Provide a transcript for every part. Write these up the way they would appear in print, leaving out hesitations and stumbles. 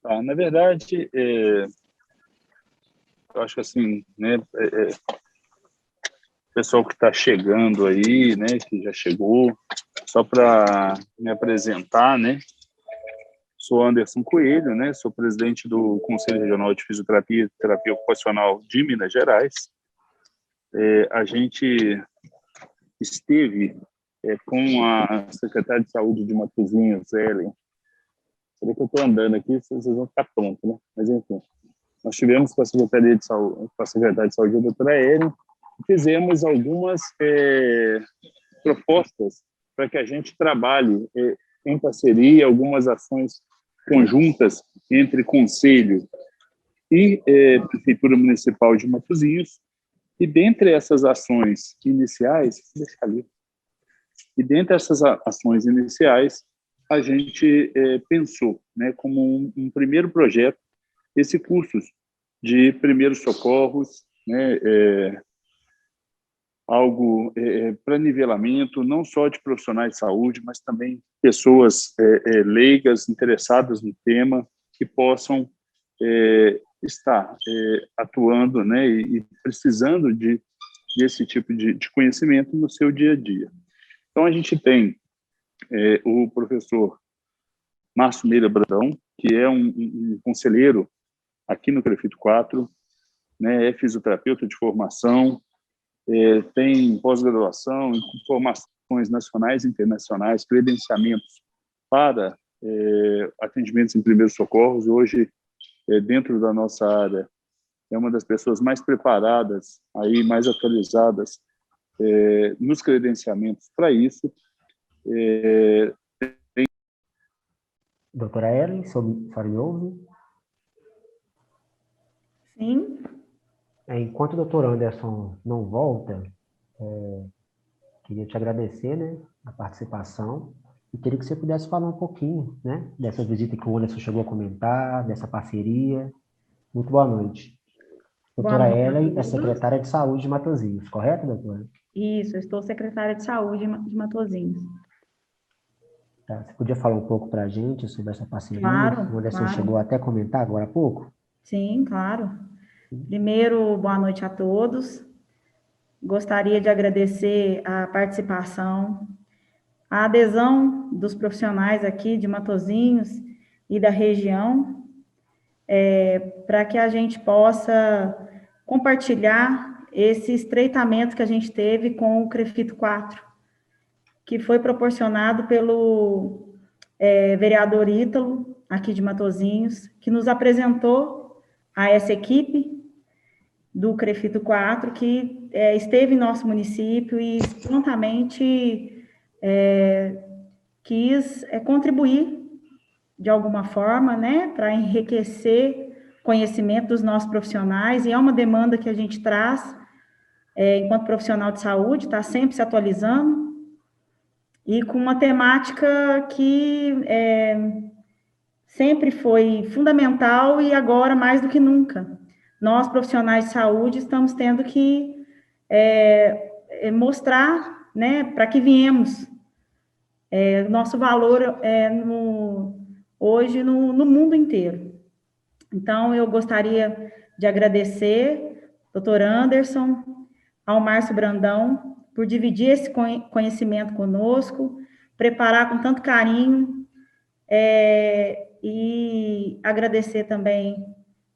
Tá, na verdade, eu acho que assim, né, pessoal que está chegando aí, né, que já chegou, só para me apresentar, né, sou Anderson Coelho, né, sou presidente do Conselho Regional de Fisioterapia e Terapia Ocupacional de Minas Gerais. A gente esteve com a secretária de Saúde de Matosinhos, Ellen. Será que eu estou andando aqui, vocês vão ficar tontos, né? Mas, enfim, nós tivemos com a Secretaria de Saúde, com a secretária de Saúde, a doutora Ellen, e fizemos algumas propostas para que a gente trabalhe em parceria, algumas ações conjuntas entre Conselho e Prefeitura Municipal de Matosinhos. E dentre essas ações iniciais, a gente pensou, né, como um primeiro projeto, esse cursos de primeiros socorros, né, algo para nivelamento, não só de profissionais de saúde, mas também pessoas leigas, interessadas no tema, que possam estar atuando, né, e precisando desse tipo de conhecimento no seu dia a dia. Então, a gente tem o professor Márcio Meira Brandão, que é um conselheiro aqui no CREFIT 4, né, é fisioterapeuta de formação, tem pós-graduação em formações nacionais e internacionais, credenciamentos para atendimentos em primeiros socorros. Hoje, dentro da nossa área, é uma das pessoas mais preparadas, aí, mais atualizadas nos credenciamentos para isso. Doutora Ellen, a senhora me ouve? Sim. Enquanto o doutor Anderson não volta, queria te agradecer, né, a participação, e queria que você pudesse falar um pouquinho, né, dessa visita que o Anderson chegou a comentar, dessa parceria. Muito boa noite. Doutora Ellen é secretária de Saúde de Matosinhos, correto, doutora? Isso, eu estou secretária de Saúde de Matosinhos. Tá, você podia falar um pouco para a gente sobre essa parceria? Claro, O Anderson claro. chegou até a comentar agora há pouco. Sim, claro. Primeiro, boa noite a todos. Gostaria de agradecer a participação, a adesão dos profissionais aqui de Matosinhos e da região, para que a gente possa compartilhar esse estreitamento que a gente teve com o CREFIT 4, que foi proporcionado pelo vereador Ítalo, aqui de Matosinhos, que nos apresentou a essa equipe do CREFIT 4, que esteve em nosso município e prontamente quis contribuir de alguma forma, né, para enriquecer o conhecimento dos nossos profissionais, e é uma demanda que a gente traz enquanto profissional de saúde, está sempre se atualizando, e com uma temática que sempre foi fundamental e agora mais do que nunca. Nós, profissionais de saúde, estamos tendo que mostrar, né, para que viemos, nosso valor hoje no mundo inteiro. Então, eu gostaria de agradecer, doutor Anderson, ao Márcio Brandão, por dividir esse conhecimento conosco, preparar com tanto carinho, e agradecer também,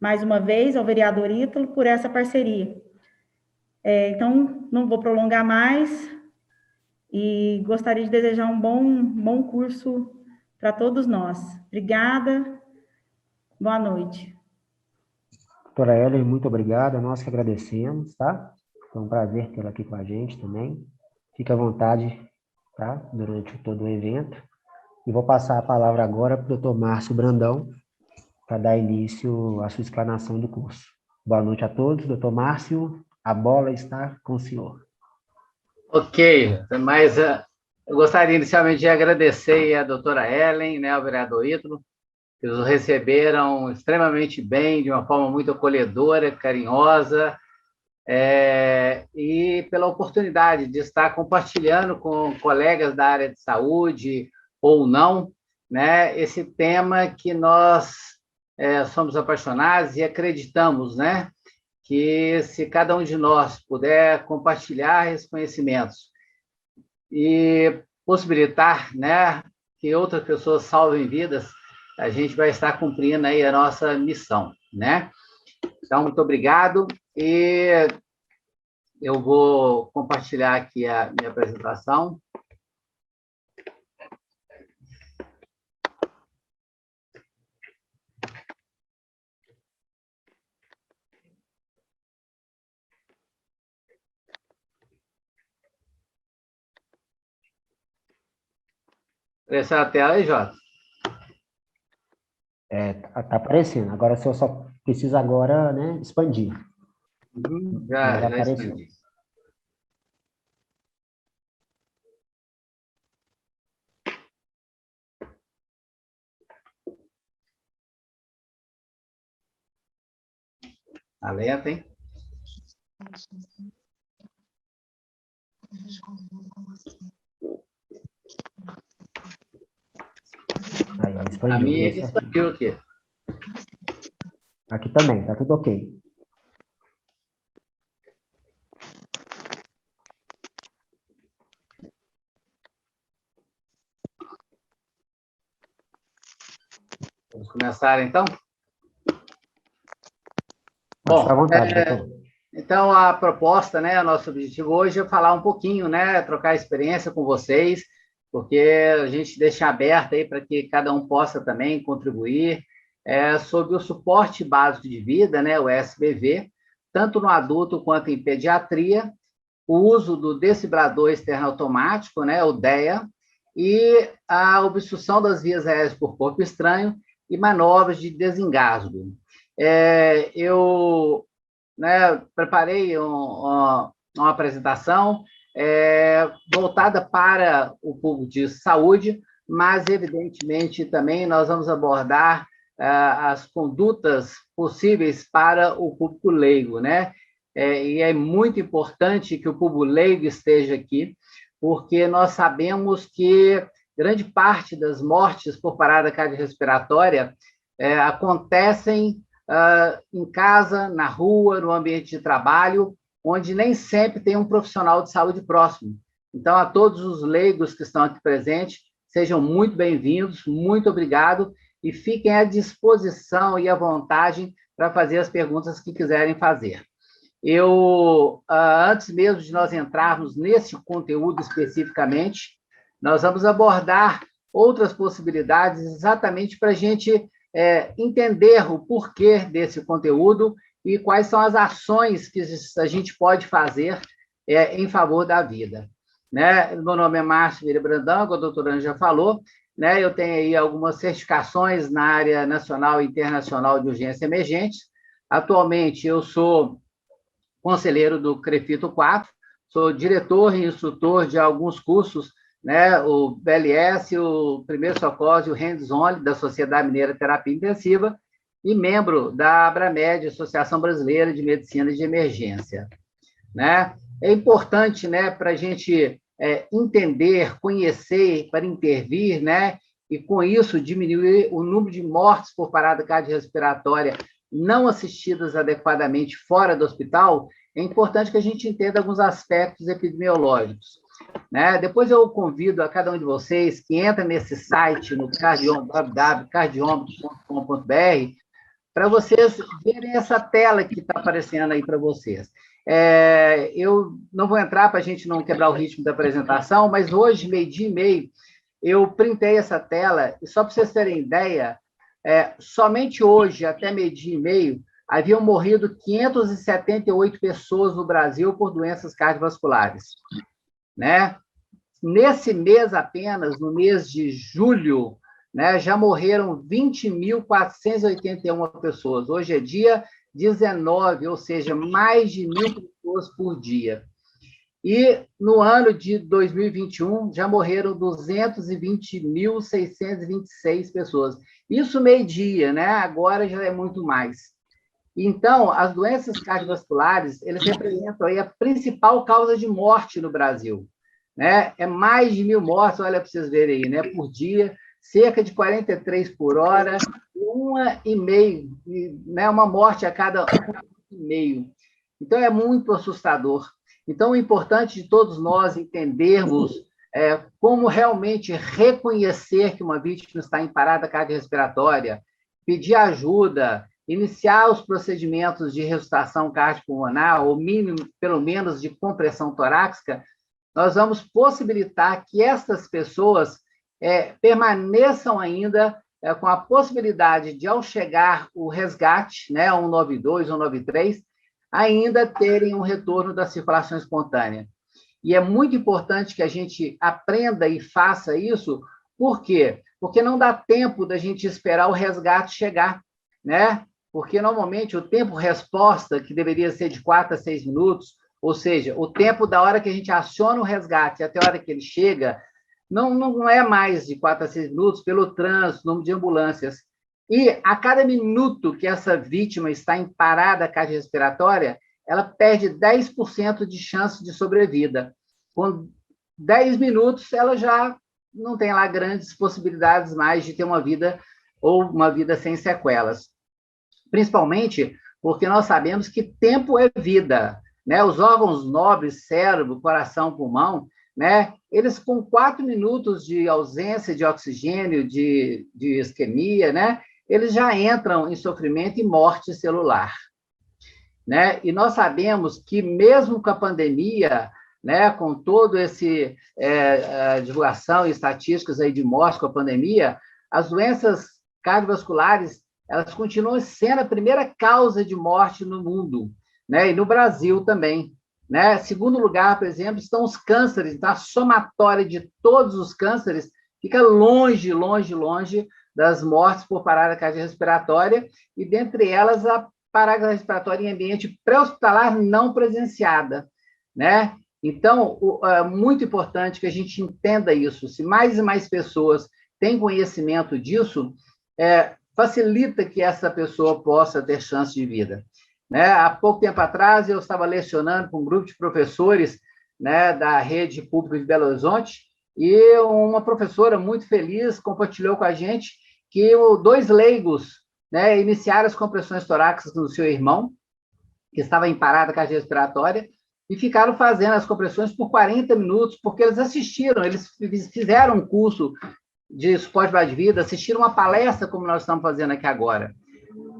mais uma vez, ao vereador Ítalo por essa parceria. Então, não vou prolongar mais, e gostaria de desejar um bom curso para todos nós. Obrigada, boa noite. Doutora Ellen, muito obrigada, nós que agradecemos, tá? Foi um prazer tê-la aqui com a gente também. Fique à vontade, tá? Durante todo o evento. E vou passar a palavra agora para o doutor Márcio Brandão, para dar início à sua explanação do curso. Boa noite a todos. Doutor Márcio, a bola está com o senhor. Ok, mas eu gostaria inicialmente de agradecer a doutora Ellen, né, ao vereador Ítalo, que nos receberam extremamente bem, de uma forma muito acolhedora, carinhosa, e pela oportunidade de estar compartilhando com colegas da área de saúde ou não, né, esse tema que nós somos apaixonados e acreditamos, né, que se cada um de nós puder compartilhar esses conhecimentos e possibilitar, né, que outras pessoas salvem vidas, a gente vai estar cumprindo aí a nossa missão, né? Então, muito obrigado, e eu vou compartilhar aqui a minha apresentação. Apareceu a tela aí, Jota? Tá aparecendo. Agora, se eu só preciso agora, né, expandir. Já apareceu. expandi. Tá lento, hein? Aí, ó, A expandiu. minha expandiu aqui. Aqui também, tá tudo ok. Vamos começar, então? Pode ficar à Bom, vontade, doutor. então a proposta, né, o nosso objetivo hoje é falar um pouquinho, né, trocar experiência com vocês, porque a gente deixa aberto aí para que cada um possa também contribuir sobre o suporte básico de vida, né, o SBV, tanto no adulto quanto em pediatria, o uso do desfibrilador externo automático, né, o DEA, e a obstrução das vias aéreas por corpo estranho e manobras de desengasgo. Eu, né, preparei uma apresentação voltada para o público de saúde, mas, evidentemente, também nós vamos abordar as condutas possíveis para o público leigo, né? E é muito importante que o público leigo esteja aqui, porque nós sabemos que grande parte das mortes por parada cardiorrespiratória acontecem em casa, na rua, no ambiente de trabalho, onde nem sempre tem um profissional de saúde próximo. Então, a todos os leigos que estão aqui presentes, sejam muito bem-vindos, muito obrigado, e fiquem à disposição e à vontade para fazer as perguntas que quiserem fazer. Antes mesmo de nós entrarmos nesse conteúdo especificamente, nós vamos abordar outras possibilidades exatamente para a gente entender o porquê desse conteúdo e quais são as ações que a gente pode fazer em favor da vida. Né? Meu nome é Márcio Vieira Brandão, como a doutora Ana já falou, né? Eu tenho aí algumas certificações na área nacional e internacional de urgência emergente. Atualmente, eu sou conselheiro do CREFITO 4, sou diretor e instrutor de alguns cursos, né, o BLS, o Primeiro Socorro e o Hands-On da Sociedade Mineira de Terapia Intensiva, e membro da Abramed, Associação Brasileira de Medicina de Emergência. Né? É importante, né, para a gente entender, conhecer, para intervir, né, e com isso diminuir o número de mortes por parada cardiorrespiratória não assistidas adequadamente fora do hospital, é importante que a gente entenda alguns aspectos epidemiológicos. Né? Depois eu convido a cada um de vocês que entra nesse site, no www.cardiômetro.com.br, para vocês verem essa tela que está aparecendo aí para vocês. Eu não vou entrar para a gente não quebrar o ritmo da apresentação, mas hoje, 12h30, eu printei essa tela, e só para vocês terem ideia, somente hoje, até 12h30, haviam morrido 578 pessoas no Brasil por doenças cardiovasculares. Né? Nesse mês apenas, no mês de julho, né, já morreram 20.481 pessoas. Hoje é dia 19, ou seja, mais de 1.000 pessoas por dia. E no ano de 2021, já morreram 220.626 pessoas. Isso meio-dia, né? Agora já é muito mais. Então, as doenças cardiovasculares, eles representam aí a principal causa de morte no Brasil. Né? É mais de 1.000 mortes, olha para vocês verem aí, né? Por dia, cerca de 43 por hora, 1,5, né, uma morte a cada 1,5. Então, é muito assustador. Então, é importante de todos nós entendermos como realmente reconhecer que uma vítima está em parada cardiorrespiratória, pedir ajuda, iniciar os procedimentos de ressuscitação cardiopulmonar, ou mínimo, pelo menos, de compressão torácica. Nós vamos possibilitar que essas pessoas permaneçam ainda com a possibilidade de, ao chegar o resgate, né, 192, 193, ainda terem um retorno da circulação espontânea. E é muito importante que a gente aprenda e faça isso. Por quê? Porque não dá tempo da gente esperar o resgate chegar, né? Porque, normalmente, o tempo-resposta, que deveria ser de 4 a 6 minutos, ou seja, o tempo da hora que a gente aciona o resgate até a hora que ele chega, não é mais de 4 a 6 minutos pelo trânsito, número de ambulâncias. E, a cada minuto que essa vítima está em parada cardiorrespiratória, ela perde 10% de chance de sobrevida. Com 10 minutos, ela já não tem lá grandes possibilidades mais de ter uma vida ou uma vida sem sequelas. Principalmente porque nós sabemos que tempo é vida, né? Os órgãos nobres, cérebro, coração, pulmão, né? Eles, com 4 minutos de ausência de oxigênio, de isquemia, né? Eles já entram em sofrimento e morte celular, né? E nós sabemos que, mesmo com a pandemia, né, com todo esse divulgação e estatísticas aí de morte com a pandemia, as doenças cardiovasculares, elas continuam sendo a primeira causa de morte no mundo, né? E no Brasil também, né? Segundo lugar, por exemplo, estão os cânceres. Então, a somatória de todos os cânceres fica longe, longe, longe das mortes por parada cardiorrespiratória, e dentre elas a parada respiratória em ambiente pré-hospitalar não presenciada, né? Então, é muito importante que a gente entenda isso. Se mais e mais pessoas têm conhecimento disso, facilita que essa pessoa possa ter chance de vida, né? Há pouco tempo atrás, eu estava lecionando com um grupo de professores, né, da rede pública de Belo Horizonte, e uma professora muito feliz compartilhou com a gente que 2 leigos, né, iniciaram as compressões torácicas no seu irmão, que estava em parada cardiorrespiratória, e ficaram fazendo as compressões por 40 minutos, porque eles assistiram, eles fizeram um curso de suporte de vida, assistiram uma palestra como nós estamos fazendo aqui agora.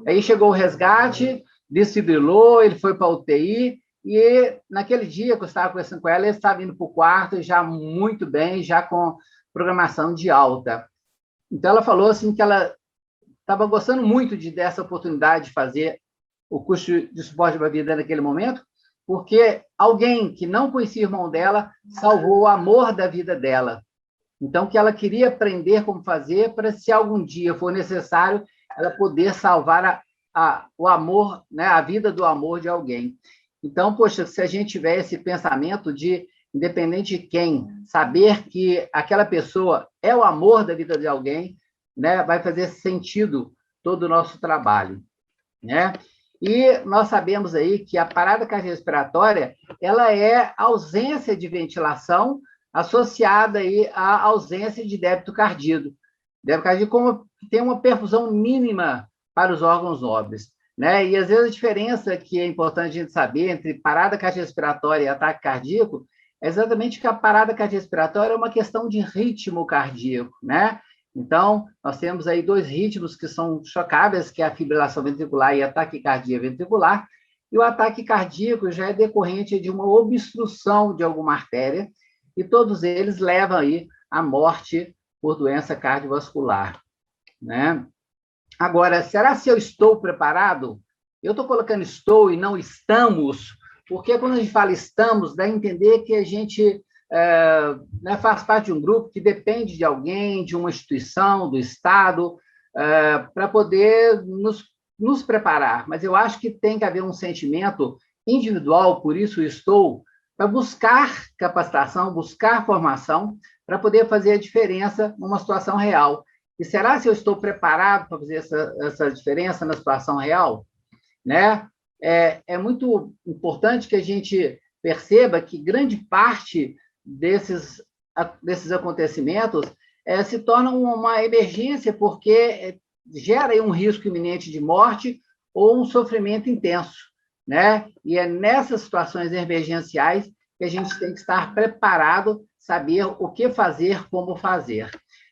Aí chegou o resgate, desfibrilou, ele foi para a UTI, e naquele dia que eu estava conversando com ela, ele estava indo para o quarto já muito bem, já com programação de alta. Então, ela falou assim que ela estava gostando muito dessa oportunidade de fazer o curso de suporte de vida naquele momento, porque alguém que não conhecia o irmão dela salvou o amor da vida dela. Então, que ela queria aprender como fazer para, se algum dia for necessário, ela poder salvar o amor, né, a vida do amor de alguém. Então, poxa, se a gente tiver esse pensamento de, independente de quem, saber que aquela pessoa é o amor da vida de alguém, né, vai fazer sentido todo o nosso trabalho, né? E nós sabemos aí que a parada cardiorrespiratória, ela é ausência de ventilação associada aí à ausência de débito cardíaco. Débito cardíaco como tem uma perfusão mínima para os órgãos nobres, né? E, às vezes, a diferença que é importante a gente saber entre parada cardiorrespiratória e ataque cardíaco é exatamente que a parada cardiorrespiratória é uma questão de ritmo cardíaco, né? Então, nós temos aí 2 ritmos que são chocáveis, que é a fibrilação ventricular e a taquicardia ventricular, e o ataque cardíaco já é decorrente de uma obstrução de alguma artéria, e todos eles levam aí à morte por doença cardiovascular, né? Agora, será se eu estou preparado? Eu estou colocando estou e não estamos, porque quando a gente fala estamos, dá a entender que a gente né, faz parte de um grupo que depende de alguém, de uma instituição, do Estado, para poder nos preparar. Mas eu acho que tem que haver um sentimento individual, por isso estou, para buscar capacitação, buscar formação, para poder fazer a diferença numa situação real. E será se eu estou preparado para fazer essa diferença na situação real? Né? É muito importante que a gente perceba que grande parte desses acontecimentos se torna uma emergência, porque gera aí um risco iminente de morte ou um sofrimento intenso, né? E é nessas situações emergenciais que a gente tem que estar preparado, saber o que fazer, como fazer.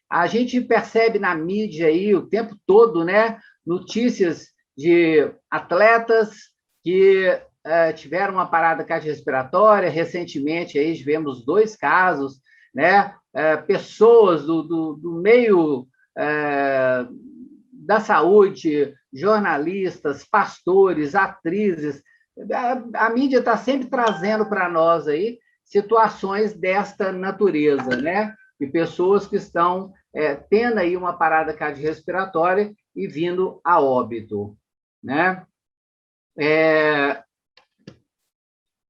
A gente percebe na mídia aí o tempo todo, né, notícias de atletas que tiveram uma parada cardiorrespiratória. Recentemente aí tivemos 2 casos, né? Pessoas do meio da saúde, jornalistas, pastores, atrizes. A mídia está sempre trazendo para nós aí situações desta natureza, né? De pessoas que estão tendo aí uma parada cardiorrespiratória e vindo a óbito, né?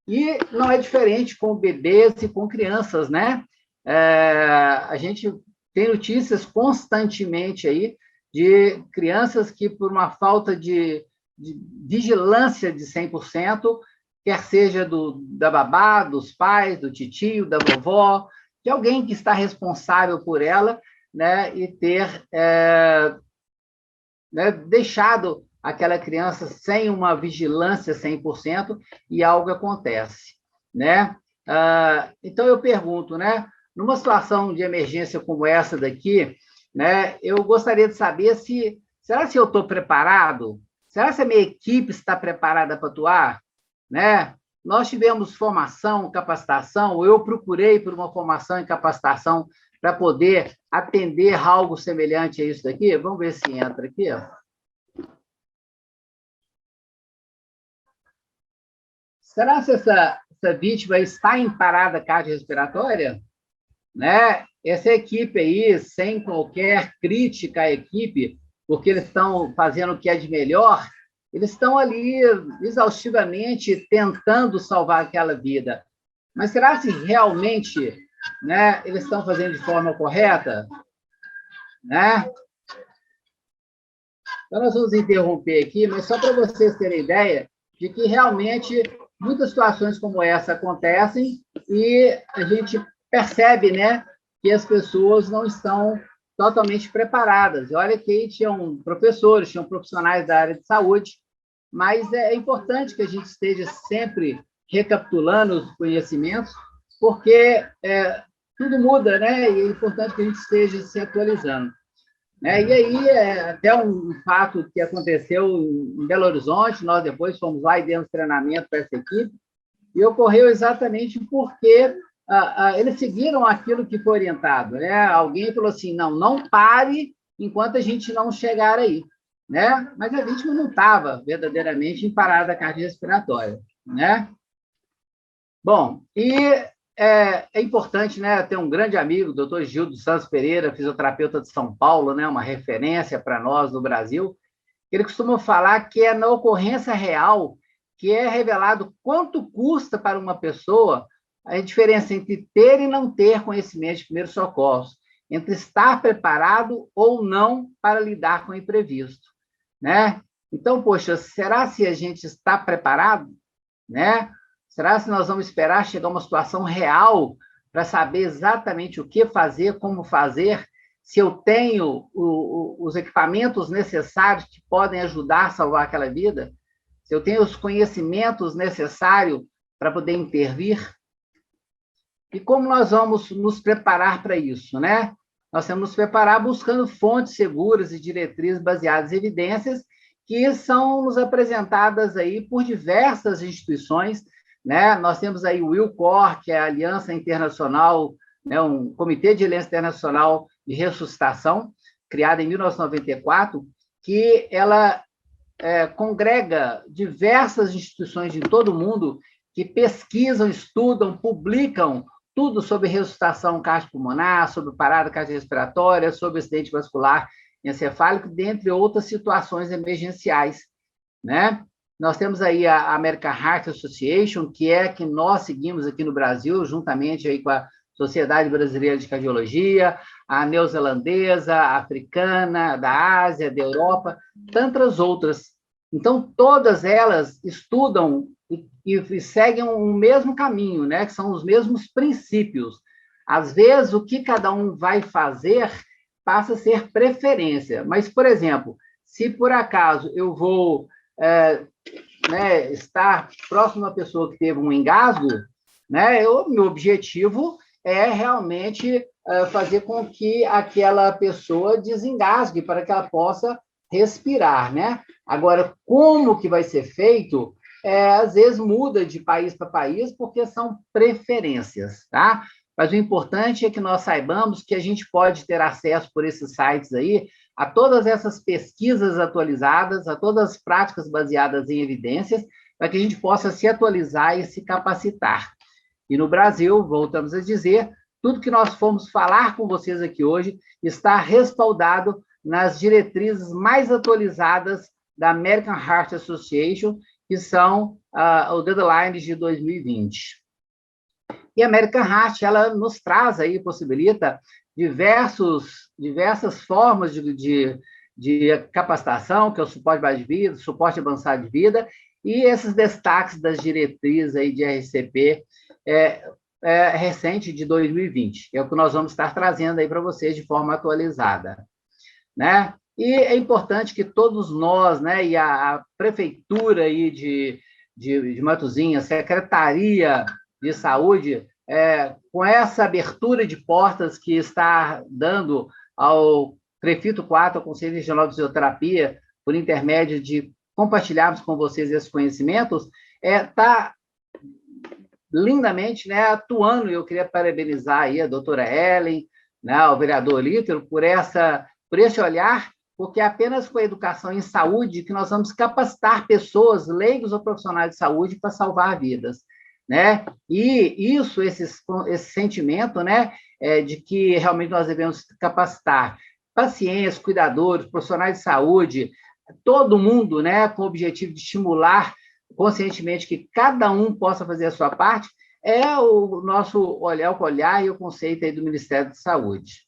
E não é diferente com bebês e com crianças, né? A gente tem notícias constantemente aí de crianças que, por uma falta de vigilância de 100%, quer seja da babá, dos pais, do titio, da vovó, de alguém que está responsável por ela, né, e ter deixado aquela criança sem uma vigilância 100%, e algo acontece, né? Então, eu pergunto, né, numa situação de emergência como essa daqui, né, eu gostaria de saber será que eu estou preparado? Será que a minha equipe está preparada para atuar? Né? Nós tivemos formação, capacitação, eu procurei por uma formação e capacitação para poder atender algo semelhante a isso daqui. Vamos ver se entra aqui. Será que essa vítima está em parada cardiorrespiratória? Né? Essa equipe aí, sem qualquer crítica à equipe, porque eles estão fazendo o que é de melhor, eles estão ali exaustivamente tentando salvar aquela vida. Mas será que realmente, né, eles estão fazendo de forma correta? Né? Então, nós vamos interromper aqui, mas só para vocês terem ideia de que realmente muitas situações como essa acontecem e a gente percebe, né, que as pessoas não estão totalmente preparadas. Olha que aí tinham professores, tinham profissionais da área de saúde, mas é importante que a gente esteja sempre recapitulando os conhecimentos, porque tudo muda, né? E é importante que a gente esteja se atualizando. Né? E aí, até um fato que aconteceu em Belo Horizonte, nós depois fomos lá e demos treinamento para essa equipe, e ocorreu exatamente porque eles seguiram aquilo que foi orientado. Né? Alguém falou assim, não pare enquanto a gente não chegar aí. Né? Mas a vítima não estava verdadeiramente em parada cardiorrespiratória. Né? Bom, e é importante, né, ter um grande amigo, o doutor Gildo Santos Pereira, fisioterapeuta de São Paulo, né, uma referência para nós no Brasil. Ele costuma falar que é na ocorrência real que é revelado quanto custa para uma pessoa a diferença entre ter e não ter conhecimento de primeiros socorros, entre estar preparado ou não para lidar com o imprevisto. Né? Então, poxa, será se a gente está preparado? Né? Será se nós vamos esperar chegar a uma situação real para saber exatamente o que fazer, como fazer, se eu tenho os equipamentos necessários que podem ajudar a salvar aquela vida? Se eu tenho os conhecimentos necessários para poder intervir? E como nós vamos nos preparar para isso, né? Nós temos que nos preparar buscando fontes seguras e diretrizes baseadas em evidências que são nos apresentadas aí por diversas instituições, né? Nós temos aí o WILCOR, que é a Aliança Internacional, né, um Comitê de Aliança Internacional de Ressuscitação, criada em 1994, que ela congrega diversas instituições de todo o mundo que pesquisam, estudam, publicam tudo sobre ressuscitação cardiopulmonar, sobre parada cardiorrespiratória, sobre acidente vascular encefálico, dentre outras situações emergenciais, né? Nós temos aí a American Heart Association, que nós seguimos aqui no Brasil, juntamente aí com a Sociedade Brasileira de Cardiologia, a neozelandesa, a africana, da Ásia, da Europa, tantas outras. Então, todas elas estudam e seguem o mesmo caminho, né? Que são os mesmos princípios. Às vezes, o que cada um vai fazer passa a ser preferência. Mas, por exemplo, se por acaso eu vou estar próximo a uma pessoa que teve um engasgo, né, meu objetivo é realmente fazer com que aquela pessoa desengasgue para que ela possa respirar, né? Agora, como que vai ser feito? Às vezes muda de país para país, porque são preferências, tá? Mas o importante é que nós saibamos que a gente pode ter acesso por esses sites aí a todas essas pesquisas atualizadas, a todas as práticas baseadas em evidências, para que a gente possa se atualizar e se capacitar. E no Brasil, voltamos a dizer, tudo que nós fomos falar com vocês aqui hoje está respaldado nas diretrizes mais atualizadas da American Heart Association, que são o Guidelines de 2020. E a American Heart, ela nos traz aí, possibilita diversas formas de capacitação, que é o suporte base de vida, suporte avançado de vida, e esses destaques das diretrizes aí de RCP recente de 2020, que é o que nós vamos estar trazendo aí para vocês de forma atualizada, né? E é importante que todos nós, né, e a prefeitura aí de Matozinhos, a Secretaria de Saúde, com essa abertura de portas que está dando ao CREFITO 4, ao Conselho Regional de Fisioterapia, por intermédio de compartilharmos com vocês esses conhecimentos, está lindamente, né, atuando. Eu queria parabenizar aí a doutora Ellen, né, o vereador Líter, por esse olhar, porque é apenas com a educação em saúde que nós vamos capacitar pessoas, leigos ou profissionais de saúde, para salvar vidas, né? E esse sentimento, né, de que realmente nós devemos capacitar pacientes, cuidadores, profissionais de saúde, todo mundo, né, com o objetivo de estimular conscientemente que cada um possa fazer a sua parte, é o nosso olhar e o conceito aí do Ministério da Saúde,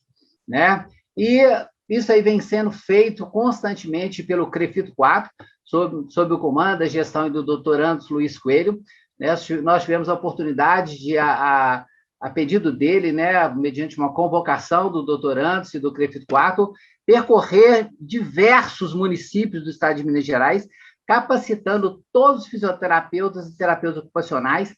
né? E isso aí vem sendo feito constantemente pelo CREFITO 4, sob o comando da gestão do Dr. Anderson Luiz Coelho, né? Nós tivemos a oportunidade de, a pedido dele, né, mediante uma convocação do Dr. Anderson e do CREFITO 4, percorrer diversos municípios do estado de Minas Gerais, capacitando todos os fisioterapeutas e terapeutas ocupacionais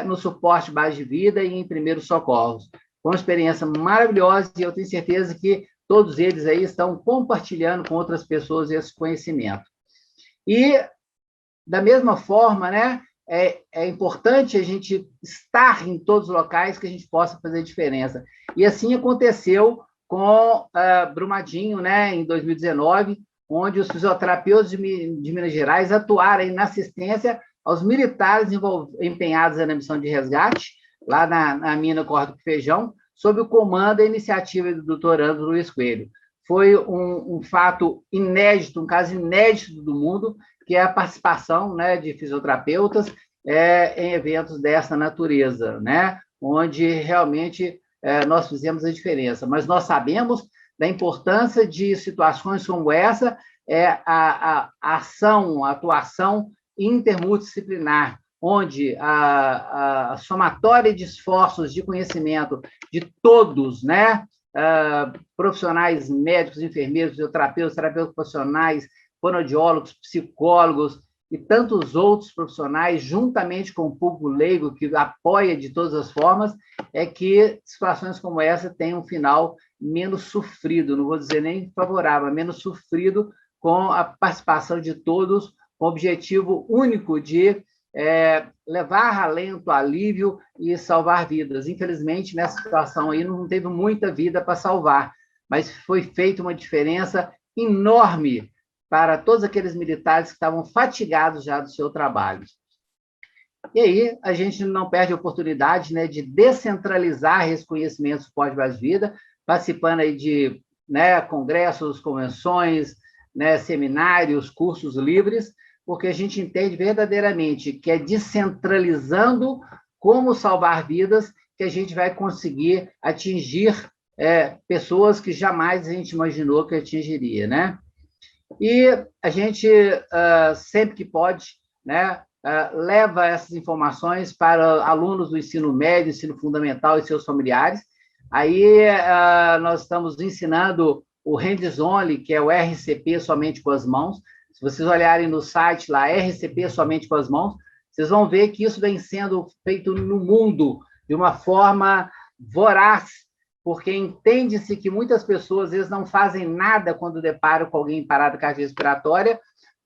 no suporte base de vida e em primeiros socorros. Foi uma experiência maravilhosa e eu tenho certeza que todos eles aí estão compartilhando com outras pessoas esse conhecimento. E, da mesma forma, né, é importante a gente estar em todos os locais que a gente possa fazer diferença. E assim aconteceu com Brumadinho, né, em 2019, onde os fisioterapeutas de Minas Gerais atuaram aí na assistência aos militares empenhados na missão de resgate, lá na mina Corda do Feijão, sob o comando e iniciativa do doutor Anderson Luiz Coelho. Foi um fato inédito, um caso inédito do mundo, que é a participação, né, de fisioterapeutas em eventos dessa natureza, né, onde realmente nós fizemos a diferença. Mas nós sabemos da importância de situações como essa, a ação, a atuação intermultidisciplinar, onde a somatória de esforços de conhecimento de todos, né, profissionais médicos, enfermeiros, fisioterapeutas, terapeutas ocupacionais, fonoaudiólogos, psicólogos e tantos outros profissionais, juntamente com o público leigo que apoia de todas as formas, é que situações como essa têm um final menos sofrido, não vou dizer nem favorável, mas menos sofrido, com a participação de todos, com o objetivo único de levar alento, alívio e salvar vidas. Infelizmente, nessa situação aí, não teve muita vida para salvar, mas foi feita uma diferença enorme para todos aqueles militares que estavam fatigados já do seu trabalho. E aí, a gente não perde a oportunidade, né, de descentralizar esse conhecimento do suporte base de vida, participando aí de, né, congressos, convenções, né, seminários, cursos livres, porque a gente entende verdadeiramente que é descentralizando como salvar vidas que a gente vai conseguir atingir pessoas que jamais a gente imaginou que atingiria, né? E a gente, sempre que pode, né, leva essas informações para alunos do ensino médio, ensino fundamental e seus familiares. Aí nós estamos ensinando o hands-on, que é o RCP somente com as mãos. Se vocês olharem no site lá, RCP somente com as mãos, vocês vão ver que isso vem sendo feito no mundo de uma forma voraz, porque entende-se que muitas pessoas, às vezes, não fazem nada quando deparam com alguém em parada cardiorrespiratória,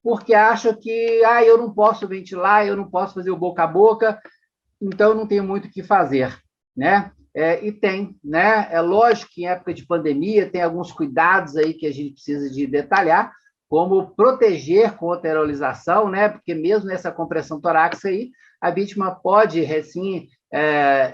porque acham que eu não posso ventilar, eu não posso fazer o boca a boca, então eu não tenho muito o que fazer, né? E tem, né? É lógico que em época de pandemia tem alguns cuidados aí que a gente precisa de detalhar, como proteger contra a aerolização, né? Porque mesmo nessa compressão torácica aí, a vítima pode, sim,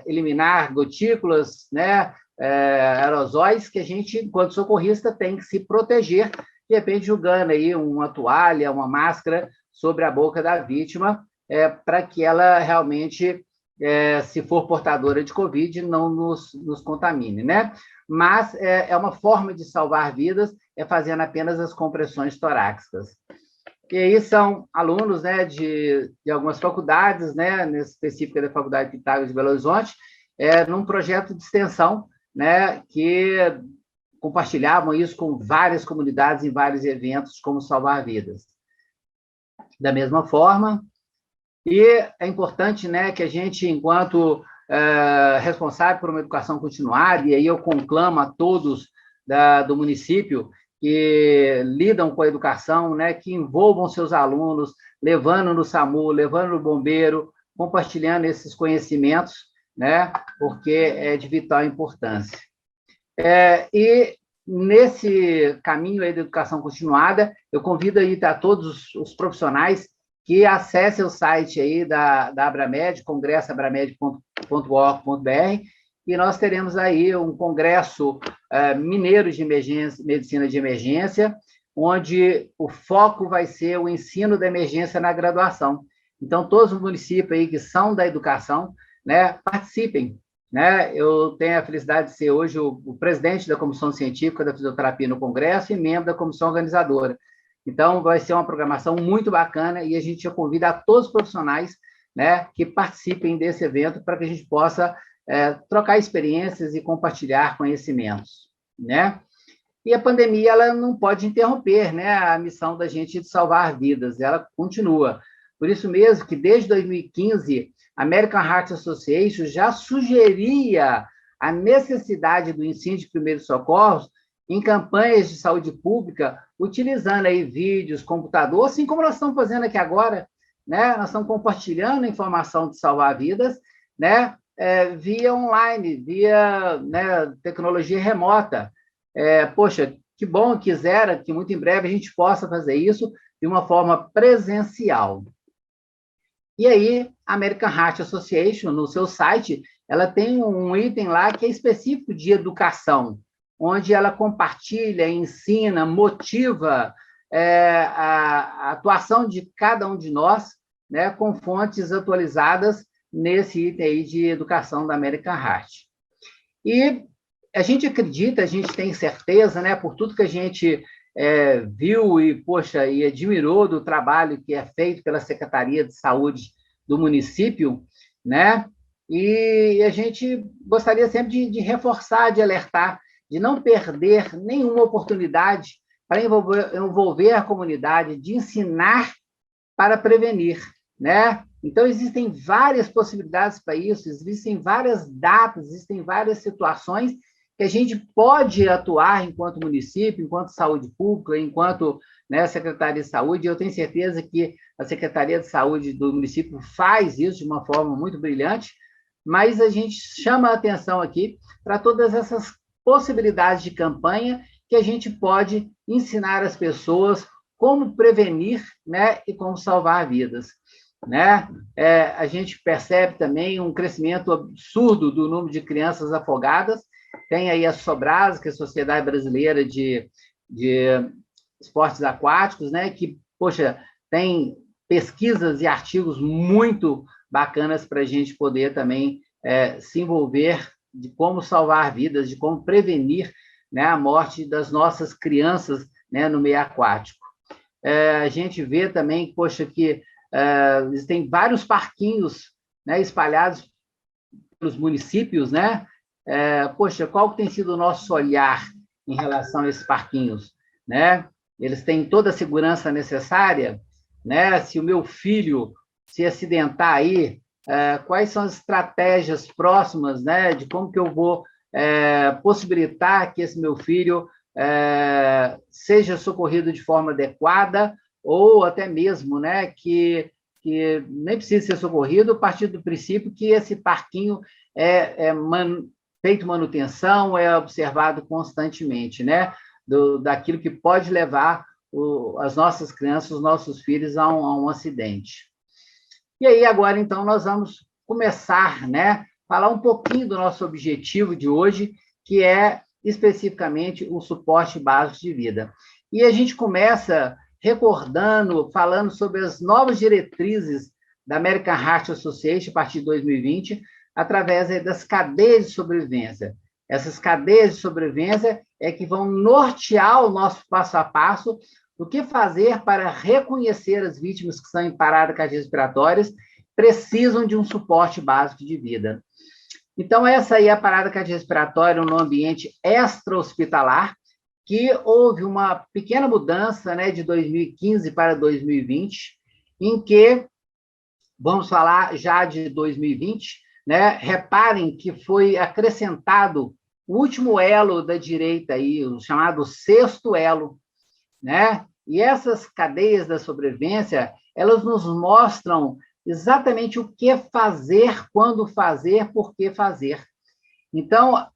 eliminar gotículas, né? Aerosóis que a gente, enquanto socorrista, tem que se proteger, de repente jogando aí uma toalha, uma máscara sobre a boca da vítima, para que ela realmente, se for portadora de Covid, não nos contamine, né? Mas é uma forma de salvar vidas, fazendo apenas as compressões torácicas. E aí são alunos, né, de algumas faculdades, né, específica da Faculdade Pitágoras de Belo Horizonte, num projeto de extensão, né, que compartilhavam isso com várias comunidades em vários eventos, como salvar vidas. Da mesma forma, e é importante, né, que a gente, enquanto responsável por uma educação continuada, e aí eu conclamo a todos do município que lidam com a educação, né, que envolvam seus alunos, levando no SAMU, levando no bombeiro, compartilhando esses conhecimentos, né, porque é de vital importância. E nesse caminho aí da educação continuada, eu convido aí a todos os profissionais que acessem o site aí da Abramed, congressoabramed.org.br, e nós teremos aí um congresso mineiro de emergência, medicina de emergência, onde o foco vai ser o ensino da emergência na graduação. Então, todos os municípios aí que são da educação, né, participem, né? Eu tenho a felicidade de ser hoje o presidente da Comissão Científica da Fisioterapia no Congresso e membro da comissão organizadora. Então, vai ser uma programação muito bacana e a gente convida a todos os profissionais, né, que participem desse evento para que a gente possa trocar experiências e compartilhar conhecimentos, né? E a pandemia, ela não pode interromper, né, a missão da gente de salvar vidas, ela continua. Por isso mesmo que, desde 2015, a American Heart Association já sugeria a necessidade do ensino de primeiros socorros em campanhas de saúde pública, utilizando aí vídeos, computador, assim como nós estamos fazendo aqui agora, né? Nós estamos compartilhando a informação de salvar vidas, né? Via online, via, né, tecnologia remota. Poxa, que bom, quisera que muito em breve a gente possa fazer isso de uma forma presencial. E aí, a American Heart Association, no seu site, ela tem um item lá que é específico de educação, onde ela compartilha, ensina, motiva a atuação de cada um de nós, né, com fontes atualizadas nesse item aí de educação da American Heart. E a gente acredita, a gente tem certeza, né, por tudo que a gente viu e, poxa, e admirou do trabalho que é feito pela Secretaria de Saúde do município, né? E a gente gostaria sempre de reforçar, de alertar, de não perder nenhuma oportunidade para envolver a comunidade, de ensinar para prevenir, né? Então, existem várias possibilidades para isso, existem várias datas, existem várias situações que a gente pode atuar enquanto município, enquanto saúde pública, enquanto, né, Secretaria de Saúde. Eu tenho certeza que a Secretaria de Saúde do município faz isso de uma forma muito brilhante, mas a gente chama a atenção aqui para todas essas possibilidades de campanha que a gente pode ensinar as pessoas como prevenir, né, e como salvar vidas, né? A gente percebe também um crescimento absurdo do número de crianças afogadas. Tem aí a Sobrasa, que é a Sociedade Brasileira de Esportes Aquáticos, né, que, poxa, tem pesquisas e artigos muito bacanas para a gente poder também se envolver de como salvar vidas, de como prevenir, né, a morte das nossas crianças, né, no meio aquático. A gente vê também, poxa, que existem vários parquinhos, né, espalhados pelos municípios, né? Poxa, qual que tem sido o nosso olhar em relação a esses parquinhos, né? Eles têm toda a segurança necessária, né? Se o meu filho se acidentar aí, quais são as estratégias próximas, né? De como que eu vou possibilitar que esse meu filho seja socorrido de forma adequada, ou até mesmo, né, que nem precisa ser socorrido a partir do princípio que esse parquinho feito manutenção, é observado constantemente, né, daquilo que pode levar as nossas crianças, os nossos filhos a um acidente. E aí, agora, então, nós vamos começar, né, falar um pouquinho do nosso objetivo de hoje, que é especificamente o suporte básico de vida. E a gente começa recordando, falando sobre as novas diretrizes da American Heart Association a partir de 2020, através das cadeias de sobrevivência. Essas cadeias de sobrevivência é que vão nortear o nosso passo a passo do que fazer para reconhecer as vítimas que estão em parada cardiorrespiratórias, precisam de um suporte básico de vida. Então, essa aí é a parada cardiorrespiratória no ambiente extra-hospitalar, que houve uma pequena mudança, né, de 2015 para 2020, em que, vamos falar já de 2020, né, reparem que foi acrescentado o último elo da direita, aí, o chamado sexto elo, né? E essas cadeias da sobrevivência, elas nos mostram exatamente o que fazer, quando fazer, por que fazer. Então,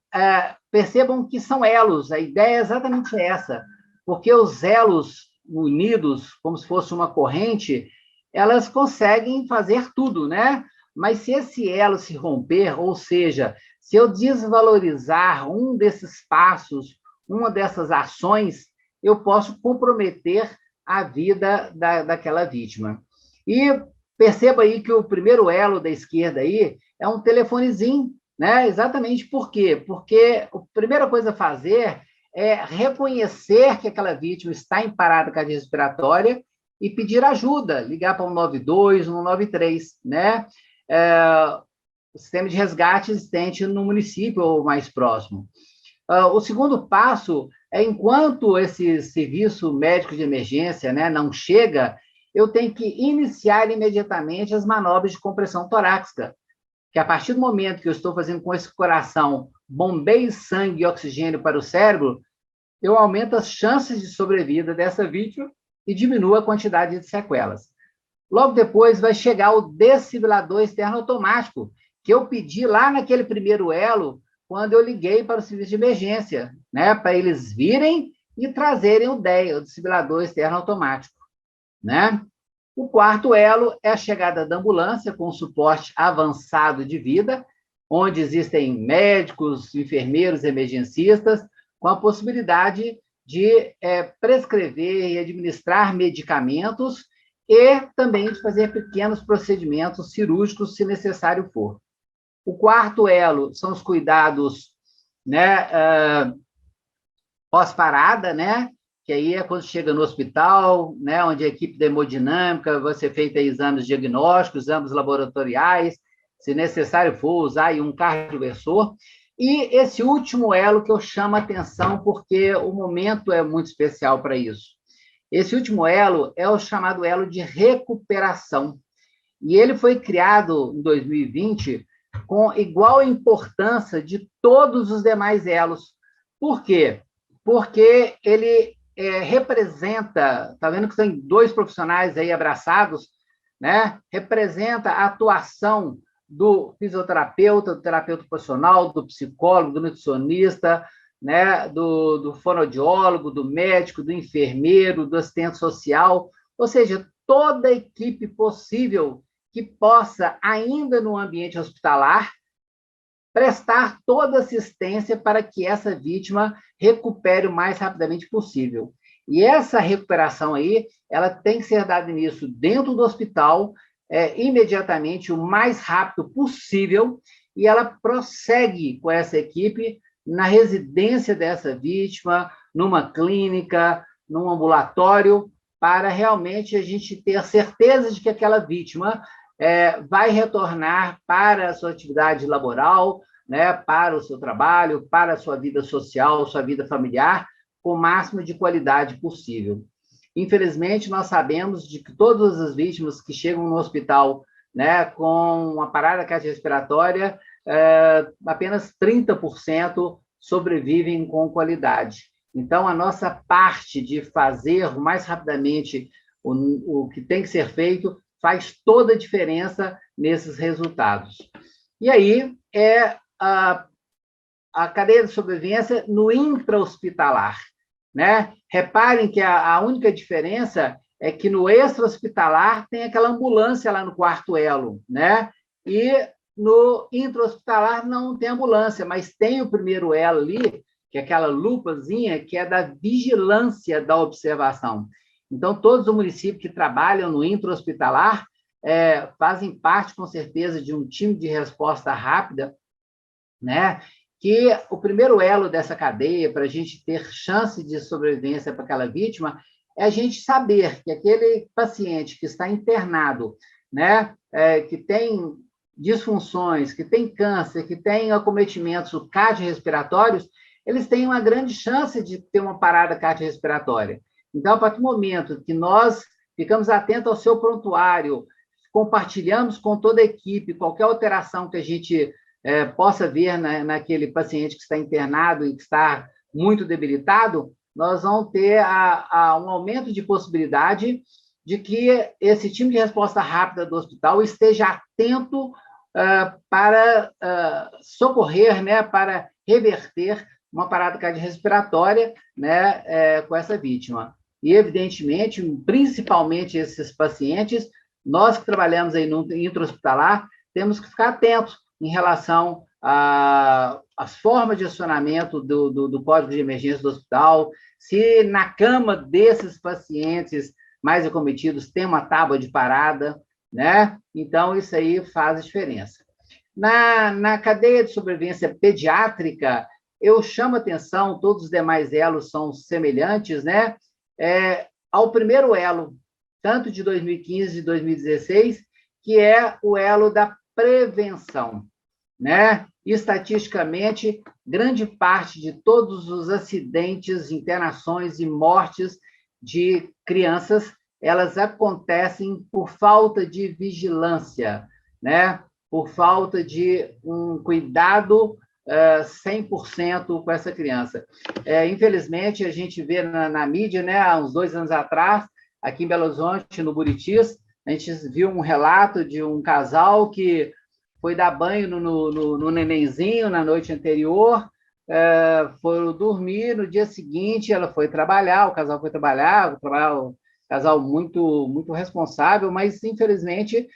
percebam que são elos, a ideia é exatamente essa, porque os elos unidos, como se fosse uma corrente, elas conseguem fazer tudo, né? Mas se esse elo se romper, ou seja, se eu desvalorizar um desses passos, uma dessas ações, eu posso comprometer a vida daquela vítima. E perceba aí que o primeiro elo da esquerda aí é um telefonezinho, né? Exatamente por quê? Porque a primeira coisa a fazer é reconhecer que aquela vítima está em parada cardiorrespiratória e pedir ajuda, ligar para 192, 193, né? O sistema de resgate existente no município ou mais próximo. O segundo passo é, enquanto esse serviço médico de emergência, né, não chega, eu tenho que iniciar imediatamente as manobras de compressão torácica, que a partir do momento que eu estou fazendo com esse coração bombeie sangue e oxigênio para o cérebro, eu aumento as chances de sobrevida dessa vítima e diminuo a quantidade de sequelas. Logo depois vai chegar o desfibrilador externo automático, que eu pedi lá naquele primeiro elo, quando eu liguei para o serviço de emergência, né, para eles virem e trazerem o DEA, o desfibrilador externo automático, né? O quarto elo é a chegada da ambulância com suporte avançado de vida, onde existem médicos, enfermeiros, emergencistas, com a possibilidade de prescrever e administrar medicamentos e também de fazer pequenos procedimentos cirúrgicos, se necessário for. O quarto elo são os cuidados, né, pós-parada, né, que aí é quando chega no hospital, né, onde a equipe da hemodinâmica vai ser feita exames diagnósticos, exames laboratoriais, se necessário for usar aí um cardioversor. E esse último elo que eu chamo a atenção, porque o momento é muito especial para isso. Esse último elo é o chamado elo de recuperação. E ele foi criado em 2020 com igual importância de todos os demais elos. Por quê? Porque ele representa, está vendo que tem dois profissionais aí abraçados, né? Representa a atuação do fisioterapeuta, do terapeuta ocupacional, do psicólogo, do nutricionista, né? Do fonoaudiólogo, do médico, do enfermeiro, do assistente social, ou seja, toda a equipe possível que possa, ainda no ambiente hospitalar, prestar toda assistência para que essa vítima recupere o mais rapidamente possível. E essa recuperação aí, ela tem que ser dada início dentro do hospital, imediatamente, o mais rápido possível, e ela prossegue com essa equipe na residência dessa vítima, numa clínica, num ambulatório, para realmente a gente ter certeza de que aquela vítima vai retornar para a sua atividade laboral, né, para o seu trabalho, para a sua vida social, sua vida familiar, com o máximo de qualidade possível. Infelizmente, nós sabemos de que todas as vítimas que chegam no hospital, né, com uma parada cardiorrespiratória, apenas 30% sobrevivem com qualidade. Então, a nossa parte de fazer o mais rapidamente o que tem que ser feito faz toda a diferença nesses resultados. E aí a cadeia de sobrevivência no intra-hospitalar, né? Reparem que a única diferença é que no extra-hospitalar tem aquela ambulância lá no quarto elo, né? E no intra-hospitalar não tem ambulância, mas tem o primeiro elo ali, que é aquela lupazinha, que é da vigilância da observação. Então, todos os municípios que trabalham no intra-hospitalar fazem parte, com certeza, de um time de resposta rápida, né? Que o primeiro elo dessa cadeia, para a gente ter chance de sobrevivência para aquela vítima, é a gente saber que aquele paciente que está internado, né, que tem disfunções, que tem câncer, que tem acometimentos cardiorrespiratórios, eles têm uma grande chance de ter uma parada cardiorrespiratória. Então, a partir do momento que nós ficamos atentos ao seu prontuário, compartilhamos com toda a equipe qualquer alteração que a gente possa ver naquele paciente que está internado e que está muito debilitado, nós vamos ter um aumento de possibilidade de que esse time de resposta rápida do hospital esteja atento para socorrer, né, para reverter uma parada cardiorrespiratória, né, com essa vítima. E, evidentemente, principalmente esses pacientes, nós que trabalhamos aí no intra-hospitalar, temos que ficar atentos em relação às formas de acionamento do código de emergência do hospital, se na cama desses pacientes mais acometidos tem uma tábua de parada, né? Então, isso aí faz diferença. Na cadeia de sobrevivência pediátrica, eu chamo atenção, todos os demais elos são semelhantes, né? Ao primeiro elo, tanto de 2015 e 2016, que é o elo da prevenção, né? Estatisticamente, grande parte de todos os acidentes, internações e mortes de crianças, elas acontecem por falta de vigilância, né? Por falta de um cuidado 100% com essa criança. Infelizmente, a gente vê na mídia, né, há uns 2 anos atrás, aqui em Belo Horizonte, no Buritis, a gente viu um relato de um casal que foi dar banho no nenenzinho na noite anterior, foram dormir, no dia seguinte ela foi trabalhar, o casal foi trabalhar, um casal muito, muito responsável, mas, infelizmente,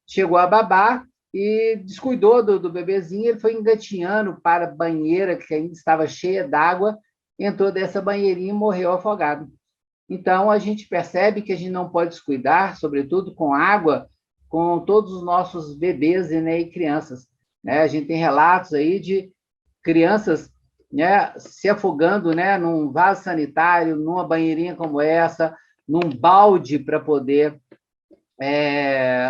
chegou a babar e descuidou do bebezinho, ele foi engatinhando para a banheira, que ainda estava cheia d'água, entrou dessa banheirinha e morreu afogado. Então, a gente percebe que a gente não pode descuidar, sobretudo com água, com todos os nossos bebês, né, e crianças, né? A gente tem relatos aí de crianças, né, se afogando, né, num vaso sanitário, numa banheirinha como essa, num balde para poder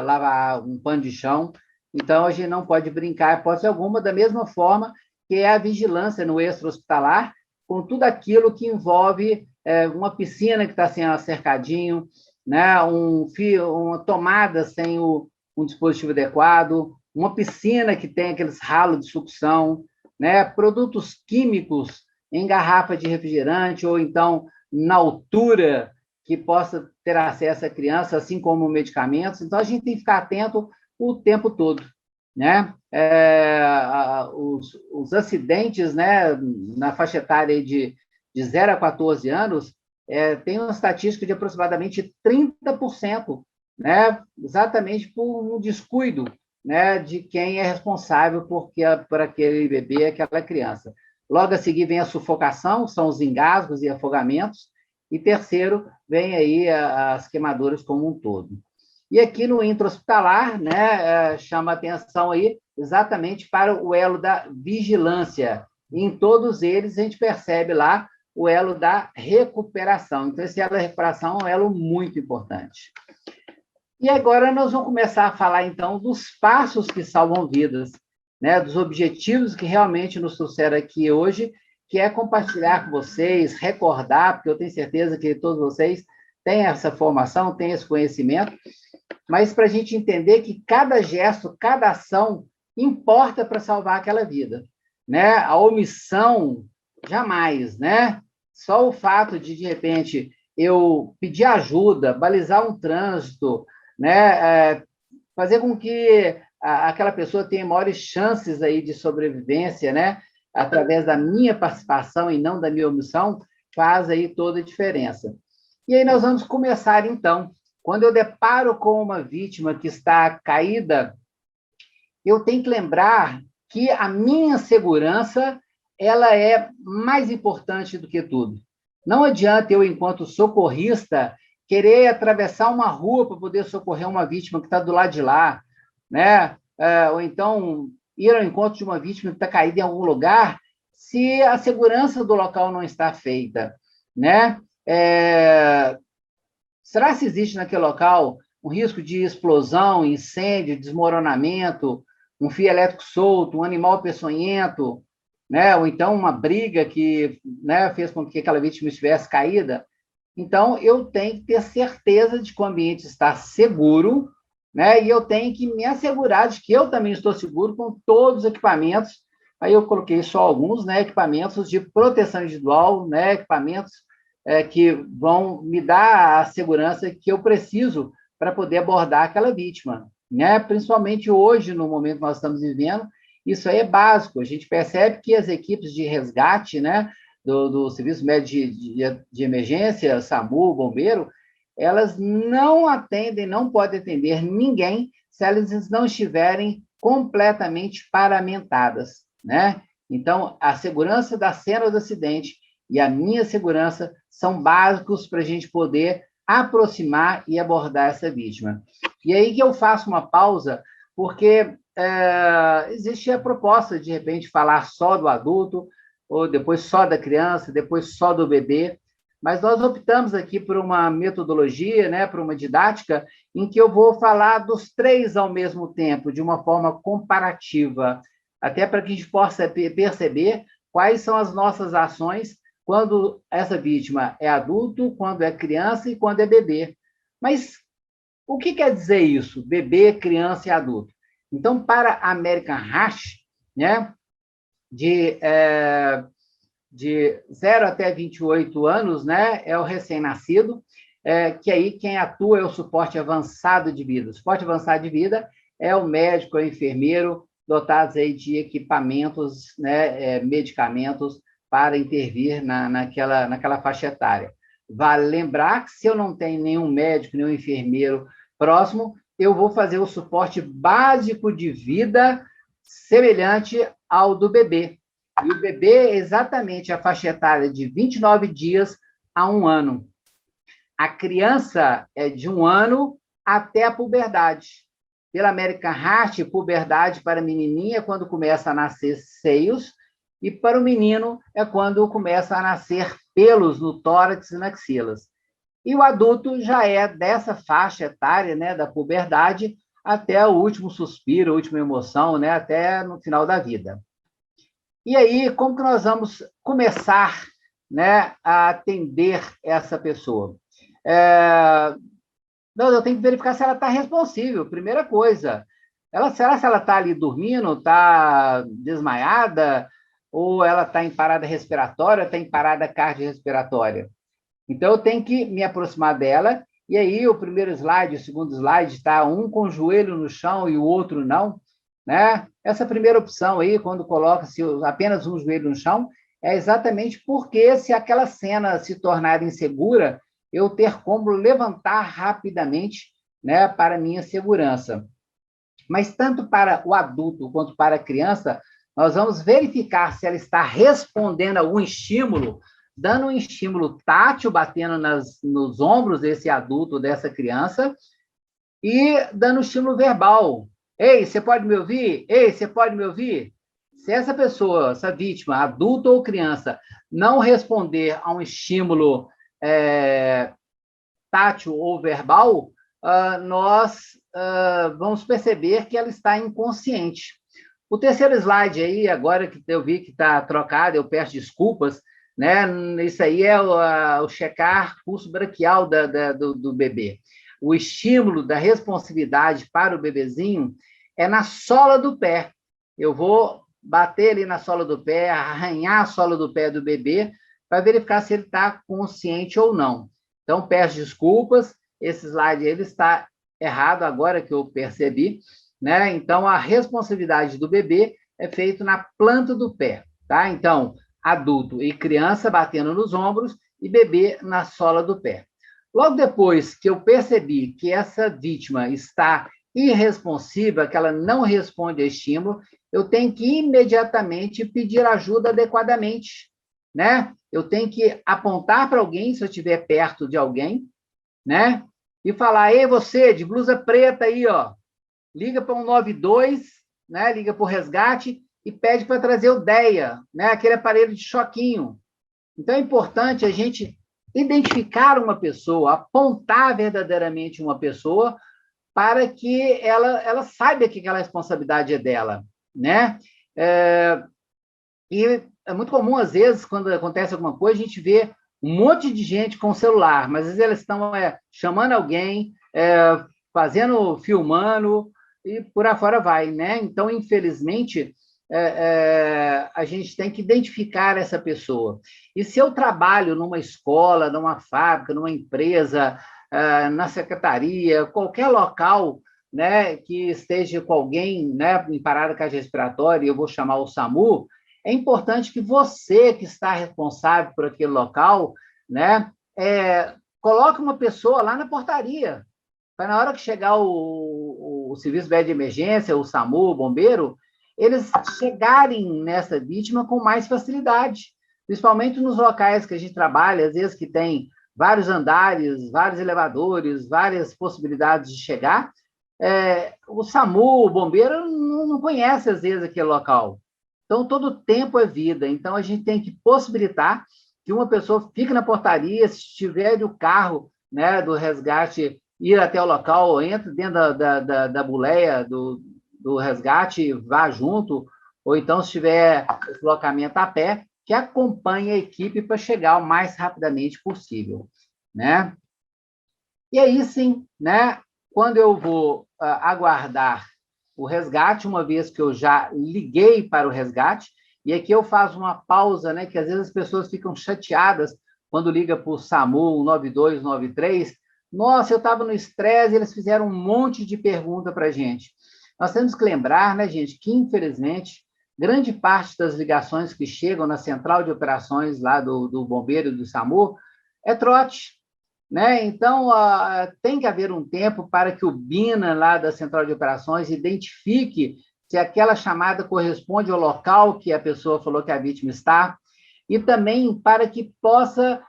lavar um pano de chão. Então, a gente não pode brincar, hipótese alguma, da mesma forma que é a vigilância no extra-hospitalar, com tudo aquilo que envolve uma piscina que está sem cercadinho, né? Uma tomada sem um dispositivo adequado, uma piscina que tem aqueles ralos de sucção, né? Produtos químicos em garrafa de refrigerante, ou então na altura que possa ter acesso a criança, assim como medicamentos. Então, a gente tem que ficar atento o tempo todo, né? Os acidentes, né, na faixa etária de 0 a 14 anos, tem uma estatística de aproximadamente 30%, né, exatamente por um descuido, né, de quem é responsável por aquele bebê, aquela criança. Logo a seguir vem a sufocação, são os engasgos e afogamentos, e terceiro, vem aí as queimaduras como um todo. E aqui no intra-hospitalar, né, chama atenção aí exatamente para o elo da vigilância. Em todos eles, a gente percebe lá o elo da recuperação. Então, esse elo da recuperação é um elo muito importante. E agora nós vamos começar a falar, então, dos passos que salvam vidas, né? Dos objetivos que realmente nos trouxeram aqui hoje, que é compartilhar com vocês, recordar, porque eu tenho certeza que todos vocês têm essa formação, têm esse conhecimento, mas para a gente entender que cada gesto, cada ação importa para salvar aquela vida, né? A omissão, jamais, né? Só o fato de repente, eu pedir ajuda, balizar um trânsito, né? Fazer com que aquela pessoa tenha maiores chances aí de sobrevivência, né? Através da minha participação e não da minha omissão, faz aí toda a diferença. E aí nós vamos começar, então. Quando eu deparo com uma vítima que está caída, eu tenho que lembrar que a minha segurança, ela é mais importante do que tudo. Não adianta eu, enquanto socorrista, querer atravessar uma rua para poder socorrer uma vítima que está do lado de lá, né? Ou então ir ao encontro de uma vítima que está caída em algum lugar, se a segurança do local não está feita, né? Será que existe naquele local um risco de explosão, incêndio, desmoronamento, um fio elétrico solto, um animal peçonhento, né? Ou então uma briga que, né, fez com que aquela vítima estivesse caída? Então, eu tenho que ter certeza de que o ambiente está seguro, né? E eu tenho que me assegurar de que eu também estou seguro com todos os equipamentos. Aí eu coloquei só alguns, né? Equipamentos de proteção individual, né? Equipamentos que vão me dar a segurança que eu preciso para poder abordar aquela vítima, né? Principalmente hoje, no momento que nós estamos vivendo, isso aí é básico. A gente percebe que as equipes de resgate, né, do Serviço Médico de Emergência, SAMU, Bombeiro, elas não atendem, não podem atender ninguém se elas não estiverem completamente paramentadas, né? Então, a segurança da cena do acidente e a minha segurança são básicos para a gente poder aproximar e abordar essa vítima. E aí que eu faço uma pausa, porque existe a proposta, de repente, falar só do adulto, ou depois só da criança, depois só do bebê, mas nós optamos aqui por uma metodologia, né, por uma didática, em que eu vou falar dos três ao mesmo tempo, de uma forma comparativa, até para que a gente possa perceber quais são as nossas ações quando essa vítima é adulto, quando é criança e quando é bebê. Mas o que quer dizer isso? Bebê, criança e adulto. Então, para a American Heart, né, de 0 até 28 anos, né, é o recém-nascido, que aí quem atua é o suporte avançado de vida. O suporte avançado de vida é o médico, é o enfermeiro, dotados aí de equipamentos, né, medicamentos, para intervir naquela faixa etária. Vale lembrar que se eu não tenho nenhum médico, nenhum enfermeiro próximo, eu vou fazer o suporte básico de vida semelhante ao do bebê. E o bebê é exatamente a faixa etária de 29 dias a 1 ano. A criança é de 1 ano até a puberdade. Pela American Heart, puberdade para a menininha é quando começa a nascer seios, e para o menino é quando começa a nascer pelos no tórax e nas axilas. E o adulto já é dessa faixa etária, né, da puberdade, até o último suspiro, a última emoção, né, até no final da vida. E aí, como que nós vamos começar, né, a atender essa pessoa? Eu tenho que verificar se ela está responsível, primeira coisa. Será que ela está ali dormindo, está desmaiada, ou ela está em parada respiratória, está em parada cardiorrespiratória? Então, eu tenho que me aproximar dela, e aí o primeiro slide, o segundo slide, está um com o joelho no chão e o outro não, né? Essa primeira opção aí, quando coloca-se apenas um joelho no chão, é exatamente porque se aquela cena se tornar insegura, eu ter como levantar rapidamente, né, para minha segurança. Mas tanto para o adulto quanto para a criança, nós vamos verificar se ela está respondendo a algum estímulo, dando um estímulo tátil, batendo nos ombros desse adulto, dessa criança, e dando um estímulo verbal. Ei, você pode me ouvir? Ei, você pode me ouvir? Se essa pessoa, essa vítima, adulto ou criança, não responder a um estímulo tátil ou verbal, nós vamos perceber que ela está inconsciente. O terceiro slide aí, agora que eu vi que está trocado, eu peço desculpas, né? Isso aí é o checar pulso braquial do bebê. O estímulo da responsividade para o bebezinho é na sola do pé. Eu vou bater ali na sola do pé, arranhar a sola do pé do bebê, para verificar se ele está consciente ou não. Então, peço desculpas, esse slide ele está errado agora que eu percebi, né? Então, a responsividade do bebê é feita na planta do pé, tá? Então, adulto e criança batendo nos ombros e bebê na sola do pé. Logo depois que eu percebi que essa vítima está irresponsiva, que ela não responde a estímulo, eu tenho que imediatamente pedir ajuda adequadamente, né? Eu tenho que apontar para alguém, se eu estiver perto de alguém, né? E falar, ei, você, de blusa preta aí, ó, liga para 192, né? Liga para o resgate e pede para trazer o DEA, né? Aquele aparelho de choquinho. Então, é importante a gente identificar uma pessoa, apontar verdadeiramente uma pessoa para que ela saiba que aquela responsabilidade é dela, né? E é muito comum, às vezes, quando acontece alguma coisa, a gente vê um monte de gente com celular, mas às vezes elas estão chamando alguém, filmando, e por aí fora vai, né? Então, infelizmente, a gente tem que identificar essa pessoa. E se eu trabalho numa escola, numa fábrica, numa empresa, na secretaria, qualquer local, né, que esteja com alguém, né, em parada cardiorrespiratória, eu vou chamar o SAMU, é importante que você, que está responsável por aquele local, né, coloque uma pessoa lá na portaria, para na hora que chegar o serviço médico de emergência, o SAMU, o bombeiro, eles chegarem nessa vítima com mais facilidade, principalmente nos locais que a gente trabalha, às vezes que tem vários andares, vários elevadores, várias possibilidades de chegar. O SAMU, o bombeiro, não conhece, às vezes, aquele local. Então, todo tempo é vida. Então, a gente tem que possibilitar que uma pessoa fique na portaria, se tiver o carro, né, do resgate, ir até o local, entre dentro da boleia do resgate, vá junto, ou então, se tiver deslocamento a pé, que acompanhe a equipe para chegar o mais rapidamente possível, né? E aí, sim, né, quando eu vou aguardar o resgate, uma vez que eu já liguei para o resgate, e aqui eu faço uma pausa, né, que às vezes as pessoas ficam chateadas quando liga para o SAMU 192, 193. Nossa, eu estava no estresse, eles fizeram um monte de pergunta para a gente. Nós temos que lembrar, né, gente, que, infelizmente, grande parte das ligações que chegam na central de operações lá do bombeiro e do SAMU é trote, né? Então, tem que haver um tempo para que o BINA, lá da central de operações, identifique se aquela chamada corresponde ao local que a pessoa falou que a vítima está, e também para que possa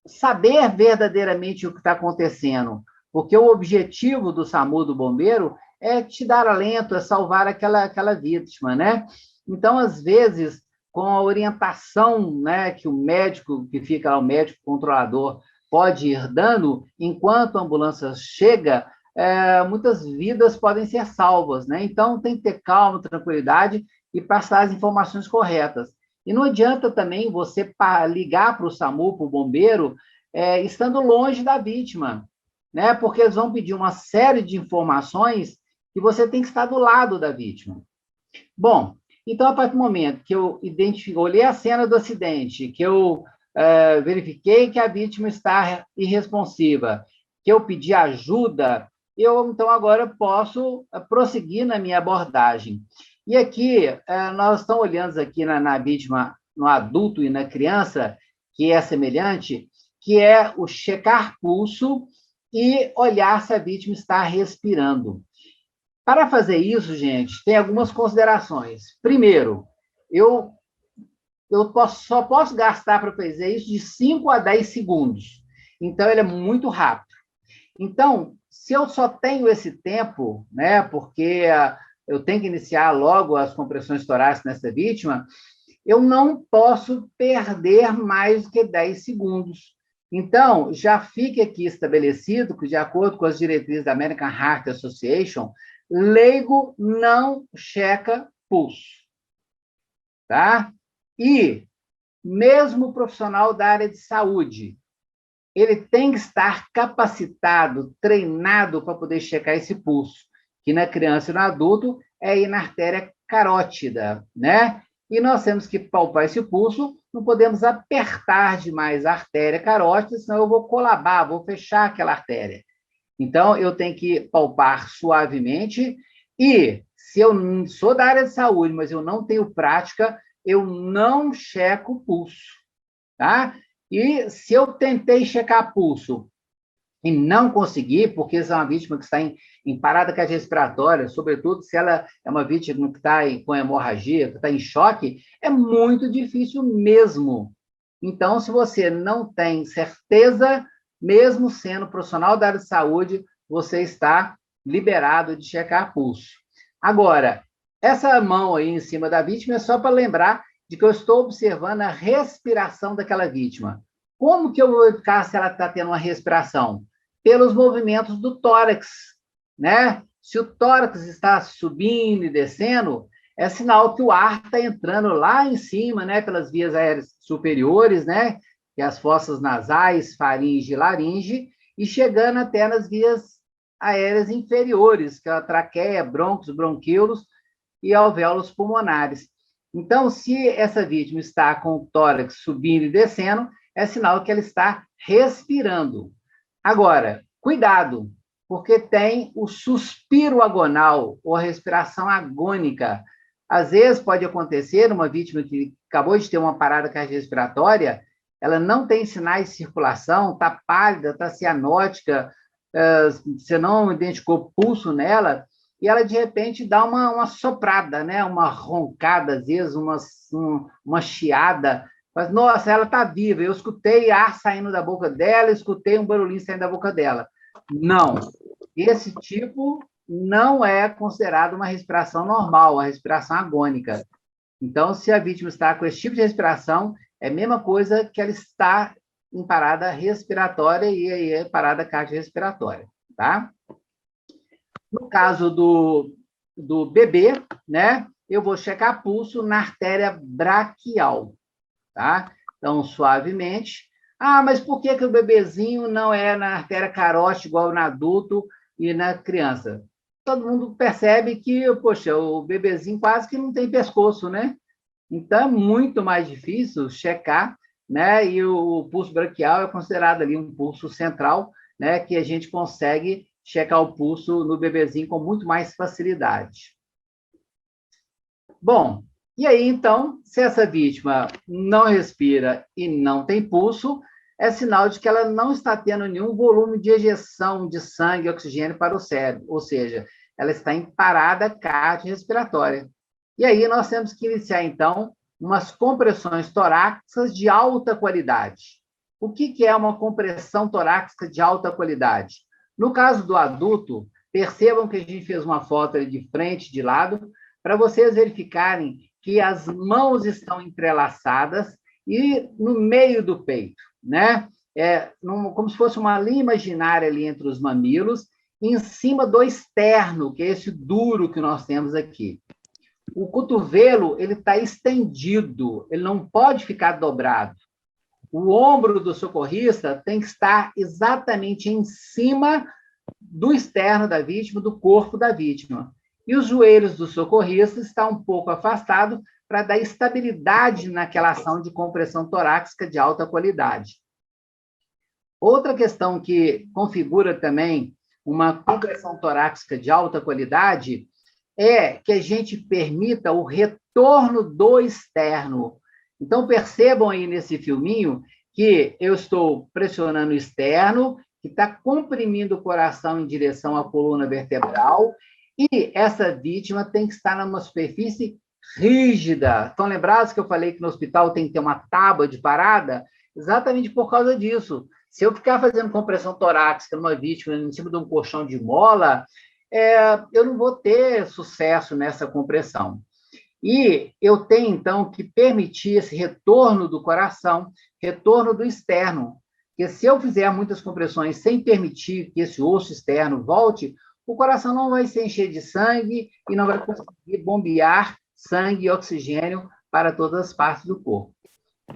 saber verdadeiramente o que está acontecendo, porque o objetivo do SAMU, do bombeiro, é te dar alento, é salvar aquela vítima, né? Então, às vezes, com a orientação, né, que o médico, que fica lá, o médico controlador, pode ir dando, enquanto a ambulância chega, muitas vidas podem ser salvas, né? Então, tem que ter calma, tranquilidade e passar as informações corretas. E não adianta também você ligar para o SAMU, para o bombeiro, estando longe da vítima, né? Porque eles vão pedir uma série de informações que você tem que estar do lado da vítima. Bom, então, a partir do momento que eu olhei a cena do acidente, que eu verifiquei que a vítima está irresponsiva, que eu pedi ajuda, eu, então, agora posso prosseguir na minha abordagem. E aqui, nós estamos olhando aqui na vítima, no adulto e na criança, que é semelhante, que é o checar pulso e olhar se a vítima está respirando. Para fazer isso, gente, tem algumas considerações. Primeiro, eu só posso gastar para fazer isso de 5 a 10 segundos. Então, ele é muito rápido. Então, se eu só tenho esse tempo, né, porque eu tenho que iniciar logo as compressões torácicas nessa vítima, eu não posso perder mais do que 10 segundos. Então, já fica aqui estabelecido que, de acordo com as diretrizes da American Heart Association, leigo não checa pulso. Tá? E, mesmo o profissional da área de saúde, ele tem que estar capacitado, treinado para poder checar esse pulso, que na criança e no adulto é ir na artéria carótida, né? E nós temos que palpar esse pulso, não podemos apertar demais a artéria carótida, senão eu vou colabar, vou fechar aquela artéria. Então, eu tenho que palpar suavemente e, se eu sou da área de saúde, mas eu não tenho prática, eu não checo o pulso, tá? E se eu tentei checar pulso e não consegui, porque essa é uma vítima que está em parada cardiorrespiratória, sobretudo se ela é uma vítima que está com hemorragia, que está em choque, é muito difícil mesmo. Então, se você não tem certeza, mesmo sendo profissional da área de saúde, você está liberado de checar pulso. Agora, essa mão aí em cima da vítima é só para lembrar de que eu estou observando a respiração daquela vítima. Como que eu vou verificar se ela está tendo uma respiração? Pelos movimentos do tórax, né? Se o tórax está subindo e descendo, é sinal que o ar está entrando lá em cima, né? Pelas vias aéreas superiores, né? Que é as fossas nasais, faringe e laringe, e chegando até nas vias aéreas inferiores, que é a traqueia, brônquios, bronquíolos e alvéolos pulmonares. Então, se essa vítima está com o tórax subindo e descendo, é sinal que ela está respirando. Agora, cuidado, porque tem o suspiro agonal, ou a respiração agônica. Às vezes pode acontecer, uma vítima que acabou de ter uma parada cardiorrespiratória, ela não tem sinais de circulação, está pálida, está cianótica, você não identificou pulso nela, e ela, de repente, dá uma soprada, né? Uma roncada, às vezes, uma chiada. Mas, nossa, ela está viva. Eu escutei ar saindo da boca dela, escutei um barulhinho saindo da boca dela. Não. Esse tipo não é considerado uma respiração normal, uma respiração agônica. Então, se a vítima está com esse tipo de respiração, é a mesma coisa que ela está em parada respiratória e aí é parada cardiorrespiratória, tá? No caso do bebê, né, eu vou checar pulso na artéria braquial, tá? Então, suavemente. Ah, mas por que o bebezinho não é na artéria carótida igual no adulto e na criança? Todo mundo percebe que, poxa, o bebezinho quase que não tem pescoço, né? Então, é muito mais difícil checar, né? E o pulso braquial é considerado ali um pulso central, né? Que a gente consegue checar o pulso no bebezinho com muito mais facilidade. Bom, e aí, então, se essa vítima não respira e não tem pulso, é sinal de que ela não está tendo nenhum volume de ejeção de sangue e oxigênio para o cérebro, ou seja, ela está em parada cardiorrespiratória. E aí nós temos que iniciar, então, umas compressões torácicas de alta qualidade. O que é uma compressão torácica de alta qualidade? No caso do adulto, percebam que a gente fez uma foto ali de frente, de lado, para vocês verificarem que as mãos estão entrelaçadas e no meio do peito, né? Como se fosse uma linha imaginária ali entre os mamilos, em cima do externo, que é esse duro que nós temos aqui. O cotovelo, ele está estendido, ele não pode ficar dobrado. O ombro do socorrista tem que estar exatamente em cima do externo da vítima, do corpo da vítima. E os joelhos do socorrista estão um pouco afastados para dar estabilidade naquela ação de compressão torácica de alta qualidade. Outra questão que configura também uma compressão torácica de alta qualidade é que a gente permita o retorno do externo. Então, percebam aí nesse filminho que eu estou pressionando o externo, que está comprimindo o coração em direção à coluna vertebral, e essa vítima tem que estar numa superfície rígida. Estão lembrados que eu falei que no hospital tem que ter uma tábua de parada? Exatamente por causa disso. Se eu ficar fazendo compressão torácica numa vítima em cima de um colchão de mola, eu não vou ter sucesso nessa compressão. E eu tenho, então, que permitir esse retorno do coração, retorno do externo. Porque se eu fizer muitas compressões sem permitir que esse osso externo volte, o coração não vai se encher de sangue e não vai conseguir bombear sangue e oxigênio para todas as partes do corpo.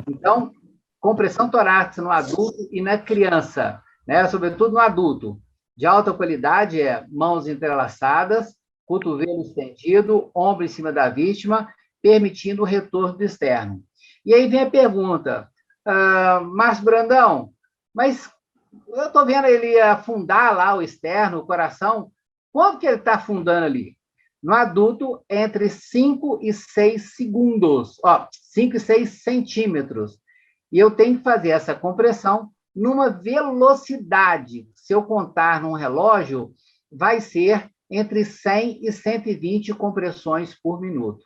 Então, compressão torácica no adulto e na criança, né? Sobretudo no adulto, de alta qualidade mãos entrelaçadas, cotovelo estendido, ombro em cima da vítima, permitindo o retorno do externo. E aí vem a pergunta, Márcio Brandão, mas eu estou vendo ele afundar lá o externo, o coração, quanto que ele está afundando ali? No adulto, entre 5 e 6 segundos, 5 e 6 centímetros. E eu tenho que fazer essa compressão numa velocidade. Se eu contar num relógio, vai ser entre 100 e 120 compressões por minuto.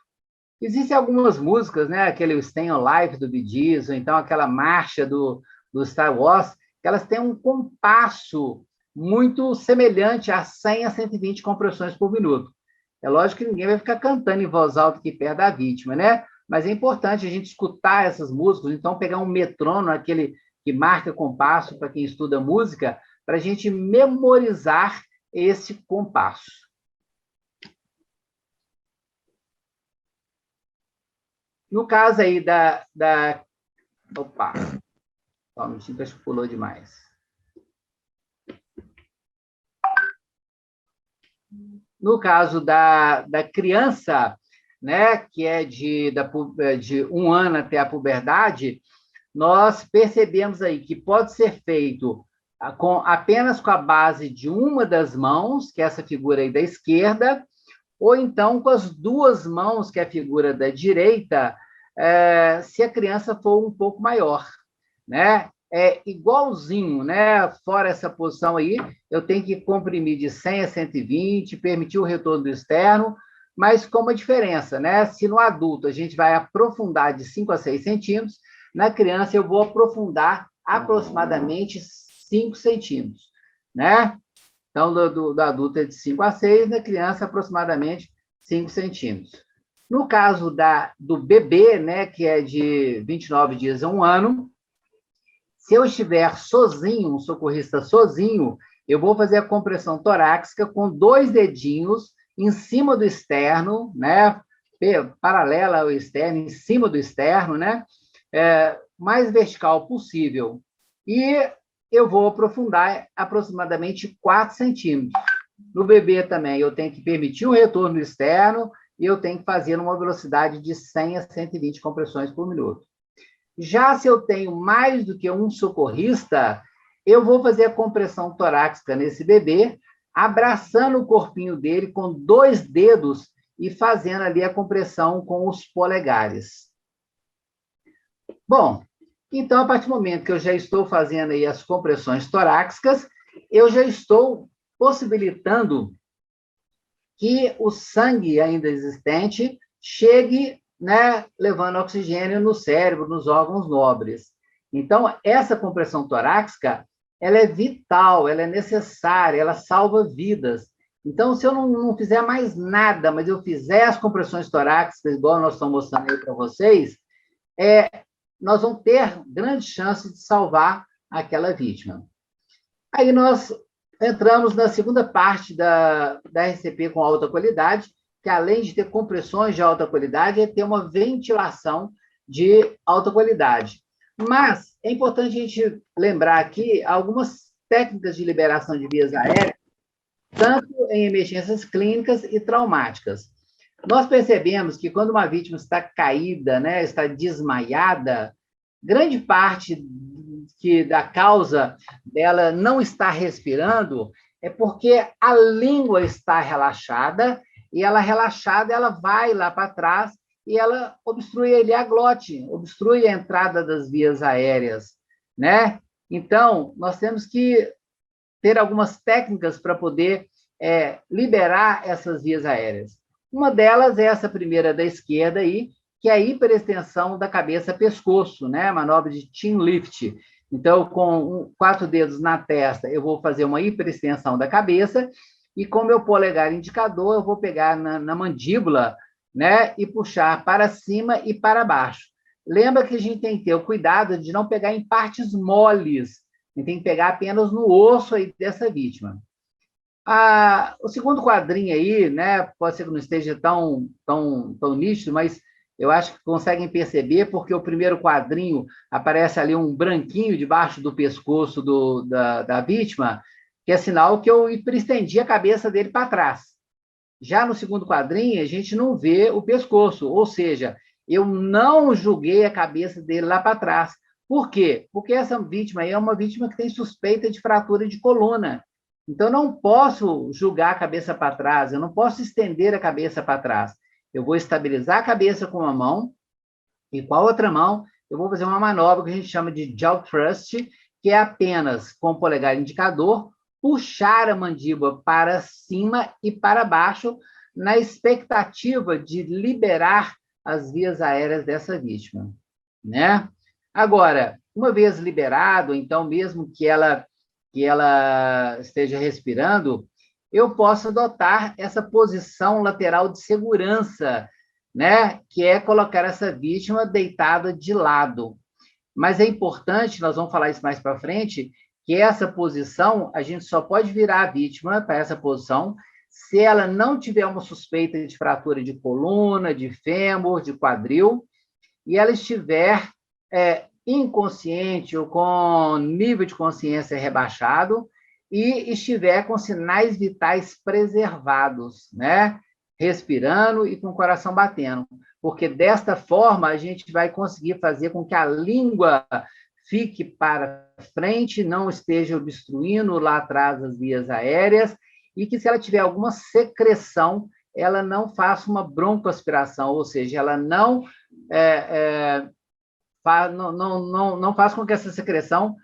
Existem algumas músicas, né? Aquele Stay Alive do Bee Gees, ou então aquela marcha do Star Wars, que elas têm um compasso muito semelhante a 100 a 120 compressões por minuto. É lógico que ninguém vai ficar cantando em voz alta aqui perto da vítima, né? Mas é importante a gente escutar essas músicas, então pegar um metrônomo, aquele que marca compasso para quem estuda música, para a gente memorizar esse compasso. No caso aí Opa! Só um minutinho, acho que pulou demais. No caso da criança, né, que é de 1 ano até a puberdade, nós percebemos aí que pode ser feito apenas com a base de uma das mãos, que é essa figura aí da esquerda, ou então com as 2 mãos, que é a figura da direita, se a criança for um pouco maior, né? É igualzinho, né? Fora essa posição aí, eu tenho que comprimir de 100 a 120, permitir o retorno do externo, mas com uma diferença, né? Se no adulto a gente vai aprofundar de 5 a 6 centímetros, na criança eu vou aprofundar aproximadamente 5 centímetros, né? Então, do adulto é de 5 a 6, na criança aproximadamente 5 centímetros. No caso do bebê, né, que é de 29 dias a 1 ano, se eu estiver sozinho, um socorrista sozinho, eu vou fazer a compressão torácica com 2 dedinhos em cima do externo, né? Paralela ao externo, em cima do externo, né? Mais vertical possível. E eu vou aprofundar aproximadamente 4 centímetros. No bebê também, eu tenho que permitir o retorno externo e eu tenho que fazer numa velocidade de 100 a 120 compressões por minuto. Já se eu tenho mais do que um socorrista, eu vou fazer a compressão torácica nesse bebê, abraçando o corpinho dele com 2 dedos e fazendo ali a compressão com os polegares. Bom, então, a partir do momento que eu já estou fazendo aí as compressões torácicas, eu já estou possibilitando que o sangue ainda existente chegue, né, levando oxigênio no cérebro, nos órgãos nobres. Então, essa compressão torácica, ela é vital, ela é necessária, ela salva vidas. Então, se eu não fizer mais nada, mas eu fizer as compressões torácicas, igual nós estamos mostrando aí para vocês, nós vamos ter grande chance de salvar aquela vítima. Aí nós entramos na segunda parte da RCP com alta qualidade, que além de ter compressões de alta qualidade, é ter uma ventilação de alta qualidade. Mas é importante a gente lembrar aqui algumas técnicas de liberação de vias aéreas, tanto em emergências clínicas e traumáticas. Nós percebemos que quando uma vítima está caída, né, está desmaiada, grande parte da causa dela não estar respirando é porque a língua está relaxada, e ela relaxada, ela vai lá para trás e ela obstrui ali a glote, obstrui a entrada das vias aéreas, né? Então, nós temos que ter algumas técnicas para poder liberar essas vias aéreas. Uma delas é essa primeira da esquerda aí, que é a hiperextensão da cabeça-pescoço, né? Manobra de chin lift. Então, com 4 dedos na testa, eu vou fazer uma hiperextensão da cabeça, e com meu polegar indicador, eu vou pegar na mandíbula, né, e puxar para cima e para baixo. Lembra que a gente tem que ter o cuidado de não pegar em partes moles, a gente tem que pegar apenas no osso aí dessa vítima. O segundo quadrinho aí, né, pode ser que não esteja tão nítido, mas eu acho que conseguem perceber, porque o primeiro quadrinho aparece ali um branquinho debaixo do pescoço da vítima, que é sinal que eu estendi a cabeça dele para trás. Já no segundo quadrinho, a gente não vê o pescoço, ou seja, eu não julguei a cabeça dele lá para trás. Por quê? Porque essa vítima aí é uma vítima que tem suspeita de fratura de coluna. Então, eu não posso julgar a cabeça para trás, eu não posso estender a cabeça para trás. Eu vou estabilizar a cabeça com uma mão e com a outra mão eu vou fazer uma manobra que a gente chama de jaw thrust, que é apenas com o polegar indicador puxar a mandíbula para cima e para baixo na expectativa de liberar as vias aéreas dessa vítima, né? Agora, uma vez liberado, então mesmo que ela esteja respirando, eu posso adotar essa posição lateral de segurança, né? Que é colocar essa vítima deitada de lado. Mas é importante, nós vamos falar isso mais para frente, que essa posição, a gente só pode virar a vítima para essa posição se ela não tiver uma suspeita de fratura de coluna, de fêmur, de quadril, e ela estiver inconsciente ou com nível de consciência rebaixado e estiver com sinais vitais preservados, né? Respirando e com o coração batendo. Porque desta forma a gente vai conseguir fazer com que a língua fique para frente, não esteja obstruindo lá atrás as vias aéreas, e que se ela tiver alguma secreção, ela não faça uma broncoaspiração, ou seja, ela não faz com que essa secreção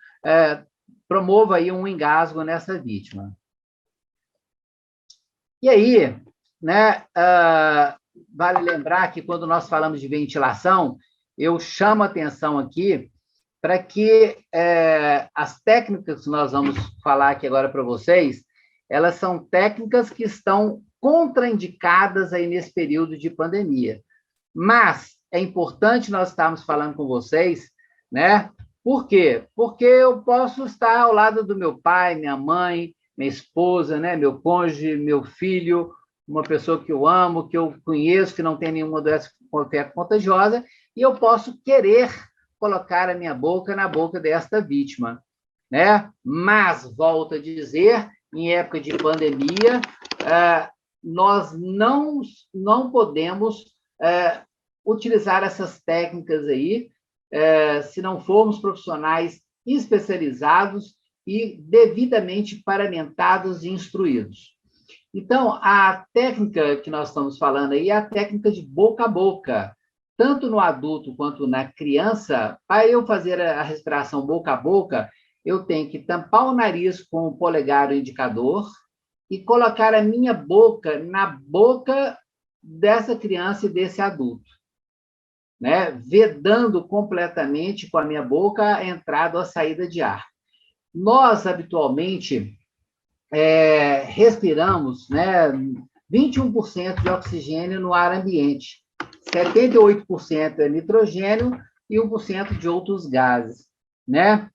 promova aí um engasgo nessa vítima. E aí, né, vale lembrar que quando nós falamos de ventilação, eu chamo a atenção aqui para que as técnicas que nós vamos falar aqui agora para vocês, elas são técnicas que estão contraindicadas aí nesse período de pandemia. Mas é importante nós estarmos falando com vocês, né? Por quê? Porque eu posso estar ao lado do meu pai, minha mãe, minha esposa, né? Meu cônjuge, meu filho, uma pessoa que eu amo, que eu conheço, que não tem nenhuma doença contagiosa, e eu posso querer colocar a minha boca na boca desta vítima, né? Mas, volto a dizer, em época de pandemia, nós não podemos utilizar essas técnicas aí, se não formos profissionais especializados e devidamente paramentados e instruídos. Então, a técnica que nós estamos falando aí é a técnica de boca a boca. Tanto no adulto quanto na criança, para eu fazer a respiração boca a boca, eu tenho que tampar o nariz com o polegar e o indicador e colocar a minha boca na boca dessa criança e desse adulto, né? Vedando completamente com a minha boca a entrada ou a saída de ar. Nós, habitualmente, respiramos, né, 21% de oxigênio no ar ambiente, 78% é nitrogênio e 1% de outros gases, né?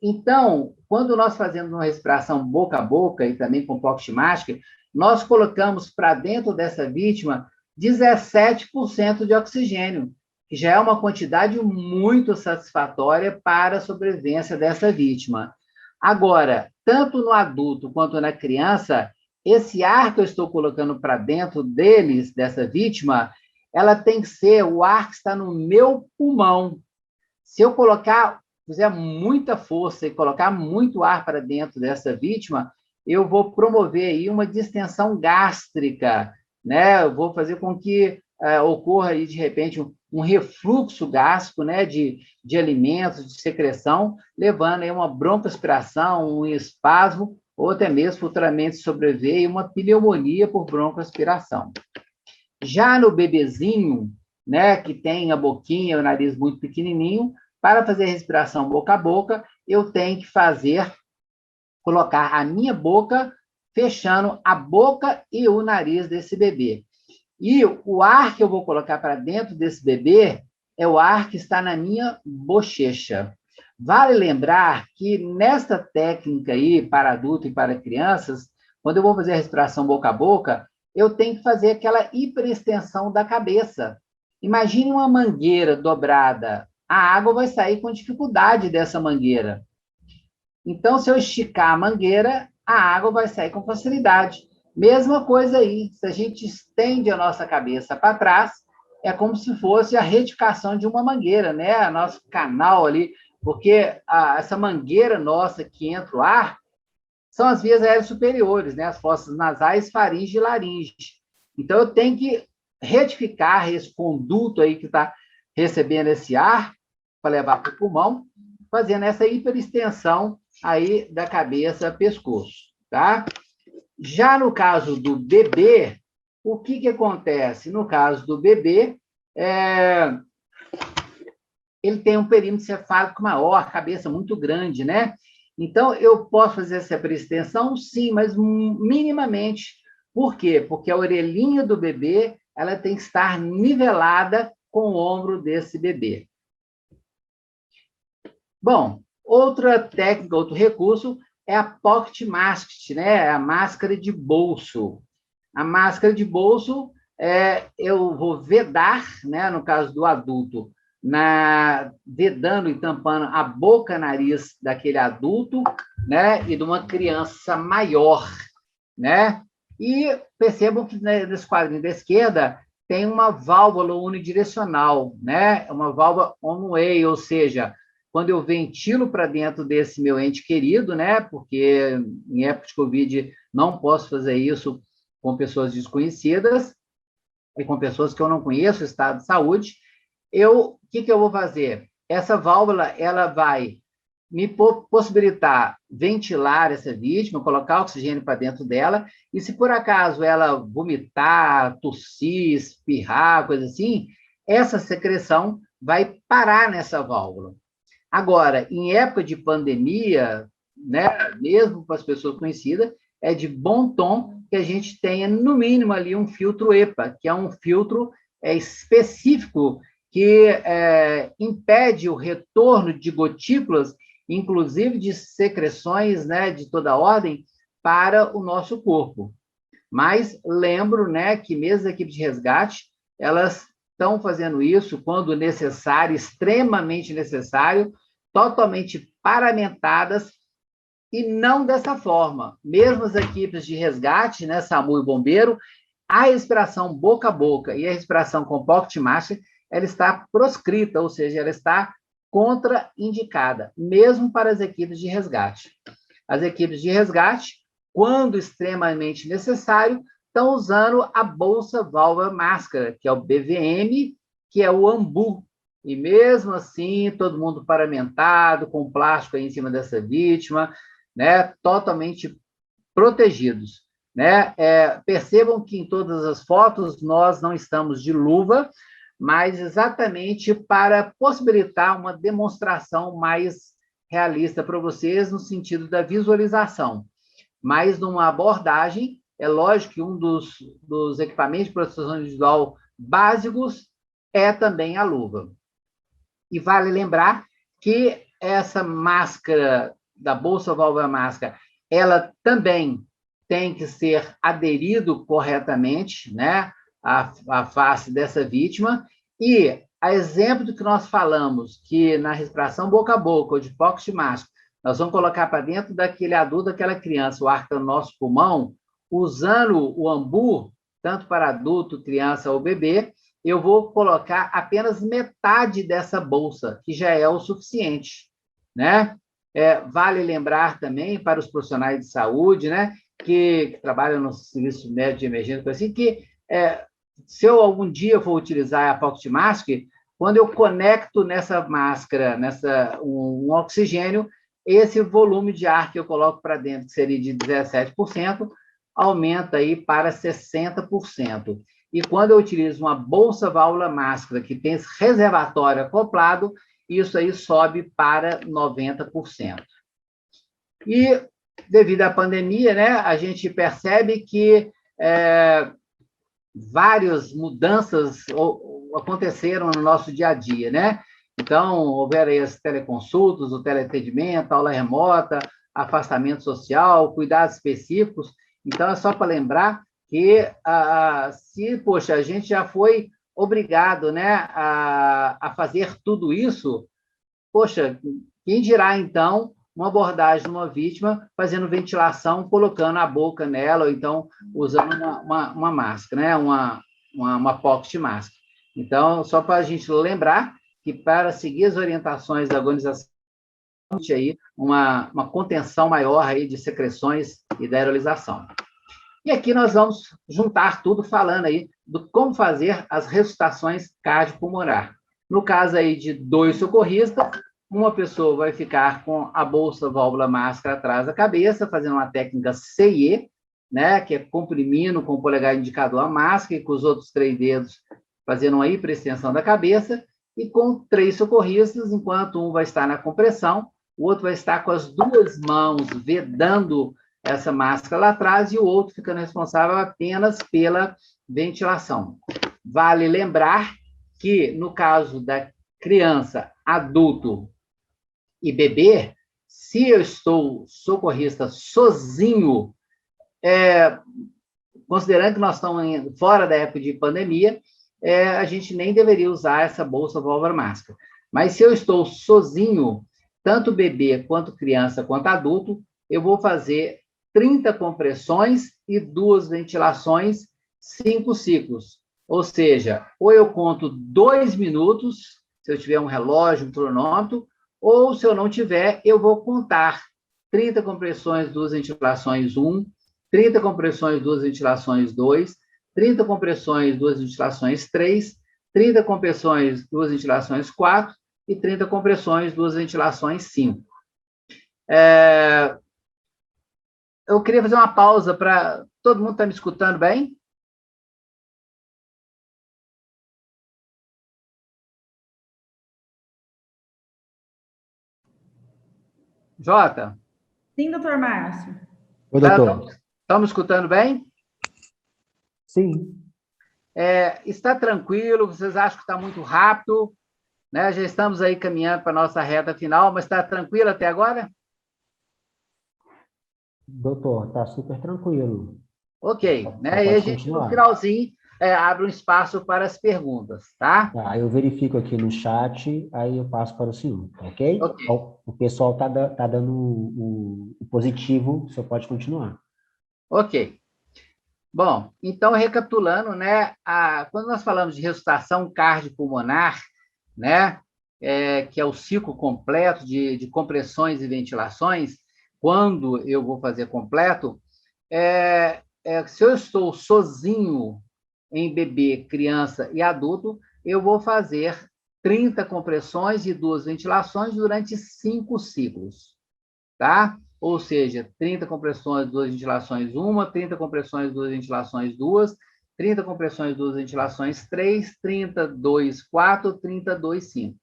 Então, quando nós fazemos uma respiração boca a boca e também com proximática, nós colocamos para dentro dessa vítima 17% de oxigênio, que já é uma quantidade muito satisfatória para a sobrevivência dessa vítima. Agora, tanto no adulto quanto na criança, esse ar que eu estou colocando para dentro deles, dessa vítima, ela tem que ser o ar que está no meu pulmão. Se eu fizer muita força e colocar muito ar para dentro dessa vítima, eu vou promover aí uma distensão gástrica, né? Eu vou fazer com que ocorra aí, de repente, um refluxo gástrico, né, de alimentos, de secreção, levando aí uma broncoaspiração, um espasmo, ou até mesmo futuramente sobreviver uma pneumonia por broncoaspiração. Já no bebezinho, né, que tem a boquinha, o nariz muito pequenininho, para fazer a respiração boca a boca, eu tenho que colocar a minha boca fechando a boca e o nariz desse bebê. E o ar que eu vou colocar para dentro desse bebê é o ar que está na minha bochecha. Vale lembrar que nesta técnica aí, para adulto e para crianças, quando eu vou fazer a respiração boca a boca, eu tenho que fazer aquela hiperextensão da cabeça. Imagine uma mangueira dobrada. A água vai sair com dificuldade dessa mangueira. Então, se eu esticar a mangueira, a água vai sair com facilidade. Mesma coisa aí, se a gente estende a nossa cabeça para trás, é como se fosse a retificação de uma mangueira, né? O nosso canal ali, porque essa mangueira nossa que entra o ar são as vias aéreas superiores, né? As fossas nasais, faringe e laringe. Então, eu tenho que retificar esse conduto aí que está recebendo esse ar para levar para o pulmão, fazendo essa hiperextensão aí da cabeça, pescoço, tá? Já no caso do bebê, o que acontece? No caso do bebê, ele tem um perímetro cefálico maior, cabeça muito grande, né? Então, eu posso fazer essa hiperextensão? Sim, mas minimamente. Por quê? Porque a orelhinha do bebê, ela tem que estar nivelada com o ombro desse bebê. Bom, outra técnica, outro recurso é a pocket mask, né? A máscara de bolso. A máscara de bolso, eu vou vedar, né? No caso do adulto, vedando e tampando a boca, nariz daquele adulto, né? E de uma criança maior, né? E percebam que nesse quadrinho da esquerda tem uma válvula unidirecional, né? Uma válvula one-way, ou seja, quando eu ventilo para dentro desse meu ente querido, né? Porque em época de Covid não posso fazer isso com pessoas desconhecidas e com pessoas que eu não conheço o estado de saúde. O que eu vou fazer? Essa válvula, ela vai me possibilitar ventilar essa vítima, colocar oxigênio para dentro dela, e se por acaso ela vomitar, tossir, espirrar, coisa assim, essa secreção vai parar nessa válvula. Agora, em época de pandemia, né, mesmo para as pessoas conhecidas, é de bom tom que a gente tenha, no mínimo, ali um filtro EPA, que é um filtro específico que impede o retorno de gotículas, inclusive de secreções, né, de toda ordem, para o nosso corpo. Mas lembro, né, que mesmo as equipes de resgate, elas estão fazendo isso quando necessário, extremamente necessário, totalmente paramentadas, e não dessa forma. Mesmo as equipes de resgate, né, SAMU e bombeiro, a respiração boca a boca e a respiração com pocket mask, ela está proscrita, ou seja, ela está contraindicada, mesmo para as equipes de resgate. As equipes de resgate, quando extremamente necessário, estão usando a bolsa válvula máscara, que é o BVM, que é o AMBU. E mesmo assim, todo mundo paramentado, com plástico aí em cima dessa vítima, né, totalmente protegidos. Né? Percebam que em todas as fotos nós não estamos de luva, mas exatamente para possibilitar uma demonstração mais realista para vocês, no sentido da visualização. Mas numa abordagem, é lógico que um dos equipamentos de proteção individual básicos é também a luva. E vale lembrar que essa máscara da bolsa válvula máscara, ela também tem que ser aderido corretamente, né, à face dessa vítima, e a exemplo do que nós falamos, que na respiração boca a boca, ou de pocket mask, nós vamos colocar para dentro daquele adulto, daquela criança, o ar que está no nosso pulmão, usando o AMBU, tanto para adulto, criança ou bebê, eu vou colocar apenas metade dessa bolsa, que já é o suficiente, né? Vale lembrar também para os profissionais de saúde, né, que trabalham no serviço médico de emergência, assim, que se eu algum dia for utilizar a pocket mask, quando eu conecto nessa máscara, um oxigênio, esse volume de ar que eu coloco para dentro, que seria de 17%, aumenta aí para 60%. E quando eu utilizo uma bolsa válvula máscara que tem esse reservatório acoplado, isso aí sobe para 90%. E devido à pandemia, né, a gente percebe que várias mudanças aconteceram no nosso dia a dia, né? Então, houveram aí as teleconsultas, o teleatendimento, aula remota, afastamento social, cuidados específicos. Então, é só para lembrar que, poxa, a gente já foi obrigado, né, a fazer tudo isso, poxa, quem dirá, então, uma abordagem de uma vítima fazendo ventilação, colocando a boca nela, ou então usando uma máscara, né? uma pocket mask. Então, só para a gente lembrar que, para seguir as orientações da organização, aí uma contenção maior aí de secreções e da aerolização. E aqui nós vamos juntar tudo falando aí do como fazer as ressuscitações cardiopulmonar. No caso aí de 2 socorristas, uma pessoa vai ficar com a bolsa, válvula, máscara atrás da cabeça, fazendo uma técnica CIE, né, que é comprimindo com o polegar indicador a máscara e com os outros 3 dedos fazendo uma hiperextensão da cabeça, e com 3 socorristas, enquanto um vai estar na compressão, o outro vai estar com as 2 mãos vedando essa máscara lá atrás e o outro ficando responsável apenas pela ventilação. Vale lembrar que, no caso da criança, adulto e bebê, se eu estou socorrista sozinho, considerando que nós estamos fora da época de pandemia, a gente nem deveria usar essa bolsa, válvula, máscara. Mas se eu estou sozinho, tanto bebê, quanto criança, quanto adulto, eu vou fazer 30 compressões e 2 ventilações, 5 ciclos. Ou seja, ou eu conto 2 minutos, se eu tiver um relógio, um cronômetro, ou se eu não tiver, eu vou contar 30 compressões, 2 ventilações, 1, 30 compressões, 2 ventilações, 2, 30 compressões, 2 ventilações, 3, 30 compressões, 2 ventilações, 4 e 30 compressões, 2 ventilações, 5. Eu queria fazer uma pausa para... Todo mundo está me escutando bem? Jota? Sim, doutor Márcio. Oi, doutor. Estão me escutando bem? Sim. Está tranquilo? Vocês acham que está muito rápido? Né? Já estamos aí caminhando para a nossa reta final, mas está tranquilo até agora? Doutor, está super tranquilo. Ok. Né? E a Pode gente, no continuar. finalzinho, abre um espaço para as perguntas, tá? Tá, eu verifico aqui no chat, aí eu passo para o senhor, ok? Ok. O pessoal tá dando o positivo, o senhor pode continuar. Ok. Bom, então, recapitulando, né, quando nós falamos de ressuscitação cardiopulmonar, né, que é o ciclo completo de compressões e ventilações, quando eu vou fazer completo, se eu estou sozinho em bebê, criança e adulto, eu vou fazer 30 compressões e 2 ventilações durante 5 ciclos, tá? Ou seja, 30 compressões, 2 ventilações, 1, 30 compressões, 2 ventilações, 2, 30 compressões, 2 ventilações, 3, 30, 2, 4, 30, 2, 5.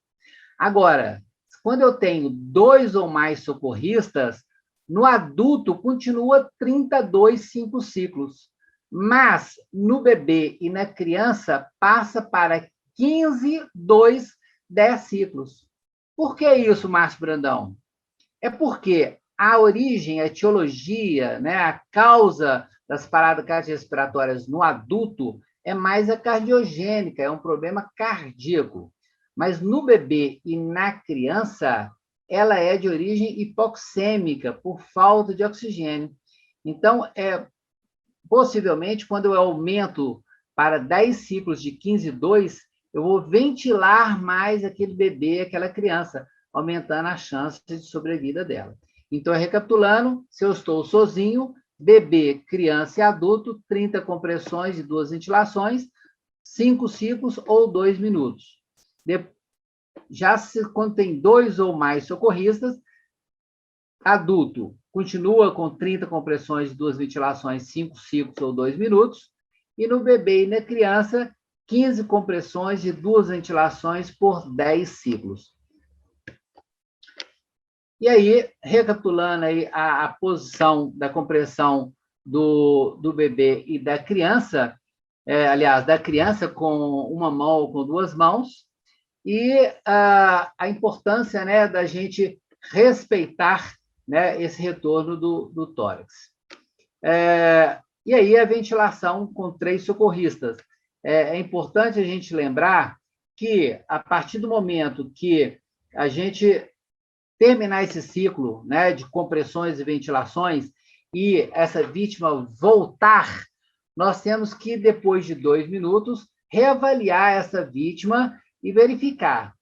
Agora, quando eu tenho 2 ou mais socorristas, no adulto continua 32, 5 ciclos. Mas no bebê e na criança passa para 15, 2, 10 ciclos. Por que isso, Márcio Brandão? É porque a origem, a etiologia, né, a causa das paradas cardiorrespiratórias no adulto é mais a cardiogênica, é um problema cardíaco. Mas no bebê e na criança, ela é de origem hipoxêmica, por falta de oxigênio. Então, possivelmente, quando eu aumento para 10 ciclos de 15,2, eu vou ventilar mais aquele bebê, aquela criança, aumentando a chance de sobrevida dela. Então, recapitulando, se eu estou sozinho, bebê, criança e adulto, 30 compressões e 2 ventilações, 5 ciclos ou 2 minutos. Quando tem 2 ou mais socorristas, adulto continua com 30 compressões e 2 ventilações, 5 ciclos ou 2 minutos, e no bebê e na criança, 15 compressões e 2 ventilações por 10 ciclos. E aí, recapitulando aí a posição da compressão do bebê e da criança, aliás, da criança com uma mão ou com duas mãos, e a importância, né, da gente respeitar, né, esse retorno do tórax. E aí a ventilação com 3 socorristas. É importante a gente lembrar que, a partir do momento que a gente terminar esse ciclo, né, de compressões e ventilações, e essa vítima voltar, nós temos que, depois de 2 minutos, reavaliar essa vítima e verificar.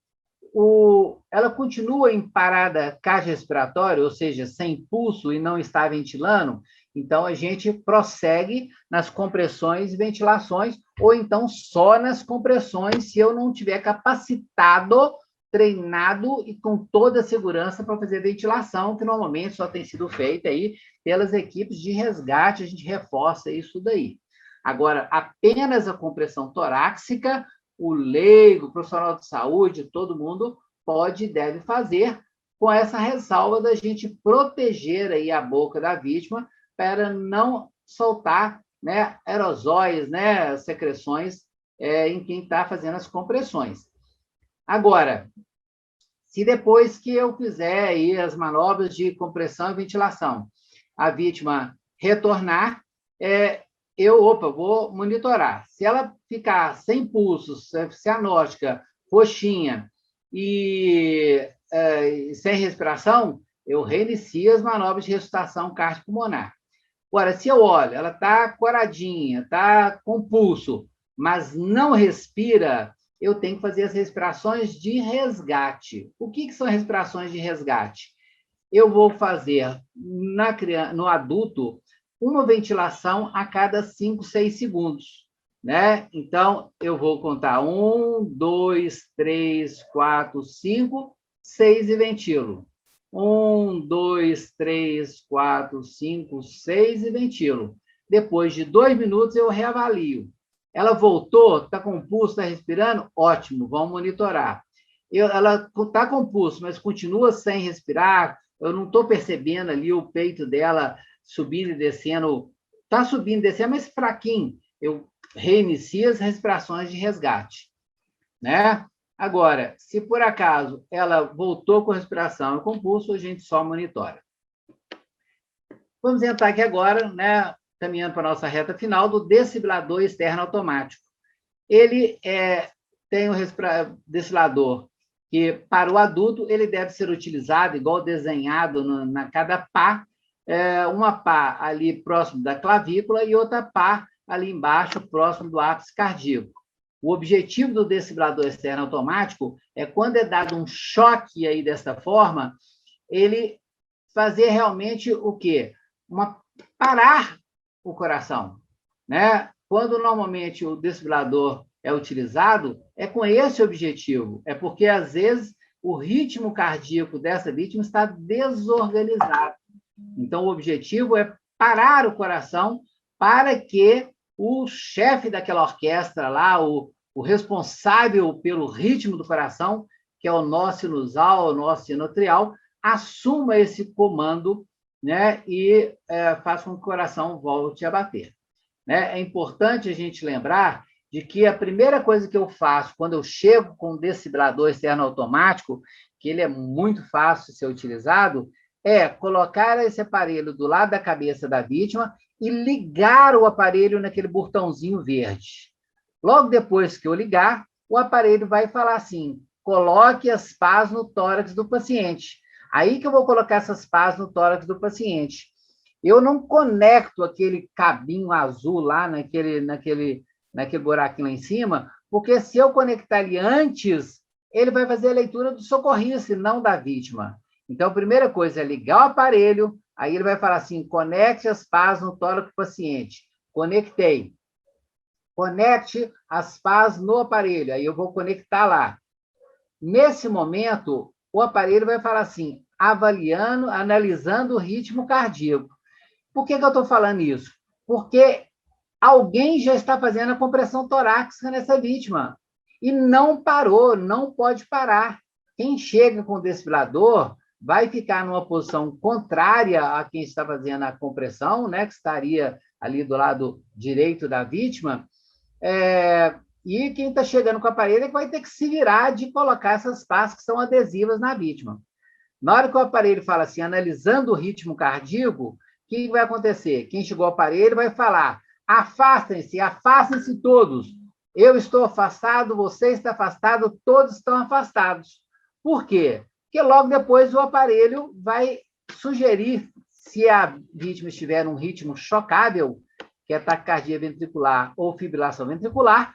Ela continua em parada cardiorrespiratória, ou seja, sem pulso e não está ventilando, então a gente prossegue nas compressões e ventilações, ou então só nas compressões, se eu não tiver capacitado, treinado e com toda a segurança para fazer ventilação, que normalmente só tem sido feita aí pelas equipes de resgate, a gente reforça isso daí. Agora, apenas a compressão torácica, o leigo, o profissional de saúde, todo mundo pode e deve fazer, com essa ressalva da gente proteger aí a boca da vítima para não soltar, né, aerosóis, né, secreções em quem está fazendo as compressões. Agora, se depois que eu fizer aí as manobras de compressão e ventilação, a vítima retornar, vou monitorar. Se ela ficar sem pulso, cianótica, roxinha e sem respiração, eu reinicio as manobras de ressuscitação cardiopulmonar. Agora, se eu olho, ela está coradinha, está com pulso, mas não respira, eu tenho que fazer as respirações de resgate. O que são respirações de resgate? Eu vou fazer no adulto uma ventilação a cada 5, 6 segundos, né? Então, eu vou contar 1, 2, 3, 4, 5, 6 e ventilo. 1, 2, 3, 4, 5, 6 e ventilo. Depois de 2 minutos, eu reavalio. Ela voltou, está com pulso, está respirando? Ótimo, vamos monitorar. Ela está com pulso, mas continua sem respirar, eu não estou percebendo ali o peito dela subindo e descendo, está subindo e descendo, mas fraquinho. Eu reinicio as respirações de resgate, né? Agora, se por acaso ela voltou com respiração e com pulso, a gente só monitora. Vamos entrar aqui agora, né, caminhando para a nossa reta final, do desfibrilador externo automático. Ele tem um desfibrilador que, para o adulto, ele deve ser utilizado, igual desenhado na cada pá, uma pá ali próximo da clavícula e outra pá ali embaixo, próximo do ápice cardíaco. O objetivo do desfibrilador externo automático é, quando é dado um choque aí dessa forma, ele fazer realmente o quê? Parar o coração, né? Quando normalmente o desfibrilador é utilizado, é com esse objetivo, é porque, às vezes, o ritmo cardíaco dessa vítima está desorganizado. Então, o objetivo é parar o coração para que o chefe daquela orquestra lá, o responsável pelo ritmo do coração, que é o nó sinusal, o nó sinoatrial, assuma esse comando, né, e faça com que o coração volte a bater. Né? É importante a gente lembrar de que a primeira coisa que eu faço quando eu chego com o desfibrilador externo automático, que ele é muito fácil de ser utilizado, é colocar esse aparelho do lado da cabeça da vítima e ligar o aparelho naquele botãozinho verde. Logo depois que eu ligar, o aparelho vai falar assim: coloque as pás no tórax do paciente. Aí que eu vou colocar essas pás no tórax do paciente. Eu não conecto aquele cabinho azul lá naquele buraquinho lá em cima, porque se eu conectar ele antes, ele vai fazer a leitura do socorrista e não da vítima. Então, a primeira coisa é ligar o aparelho, aí ele vai falar assim: conecte as pás no tórax do paciente. Conectei. Conecte as pás no aparelho, aí eu vou conectar lá. Nesse momento, o aparelho vai falar assim: avaliando, analisando o ritmo cardíaco. Por que eu estou falando isso? Porque alguém já está fazendo a compressão torácica nessa vítima e não parou, não pode parar. Quem chega com o desfibrilador vai ficar numa posição contrária a quem está fazendo a compressão, né, que estaria ali do lado direito da vítima, e quem está chegando com o aparelho é que vai ter que se virar de colocar essas pás que são adesivas na vítima. Na hora que o aparelho fala assim, analisando o ritmo cardíaco, o que vai acontecer? Quem chegou ao aparelho vai falar, afastem-se todos. Eu estou afastado, você está afastado, todos estão afastados. Por quê? Porque logo depois o aparelho vai sugerir, se a vítima estiver num ritmo chocável, que é taquicardia ventricular ou fibrilação ventricular,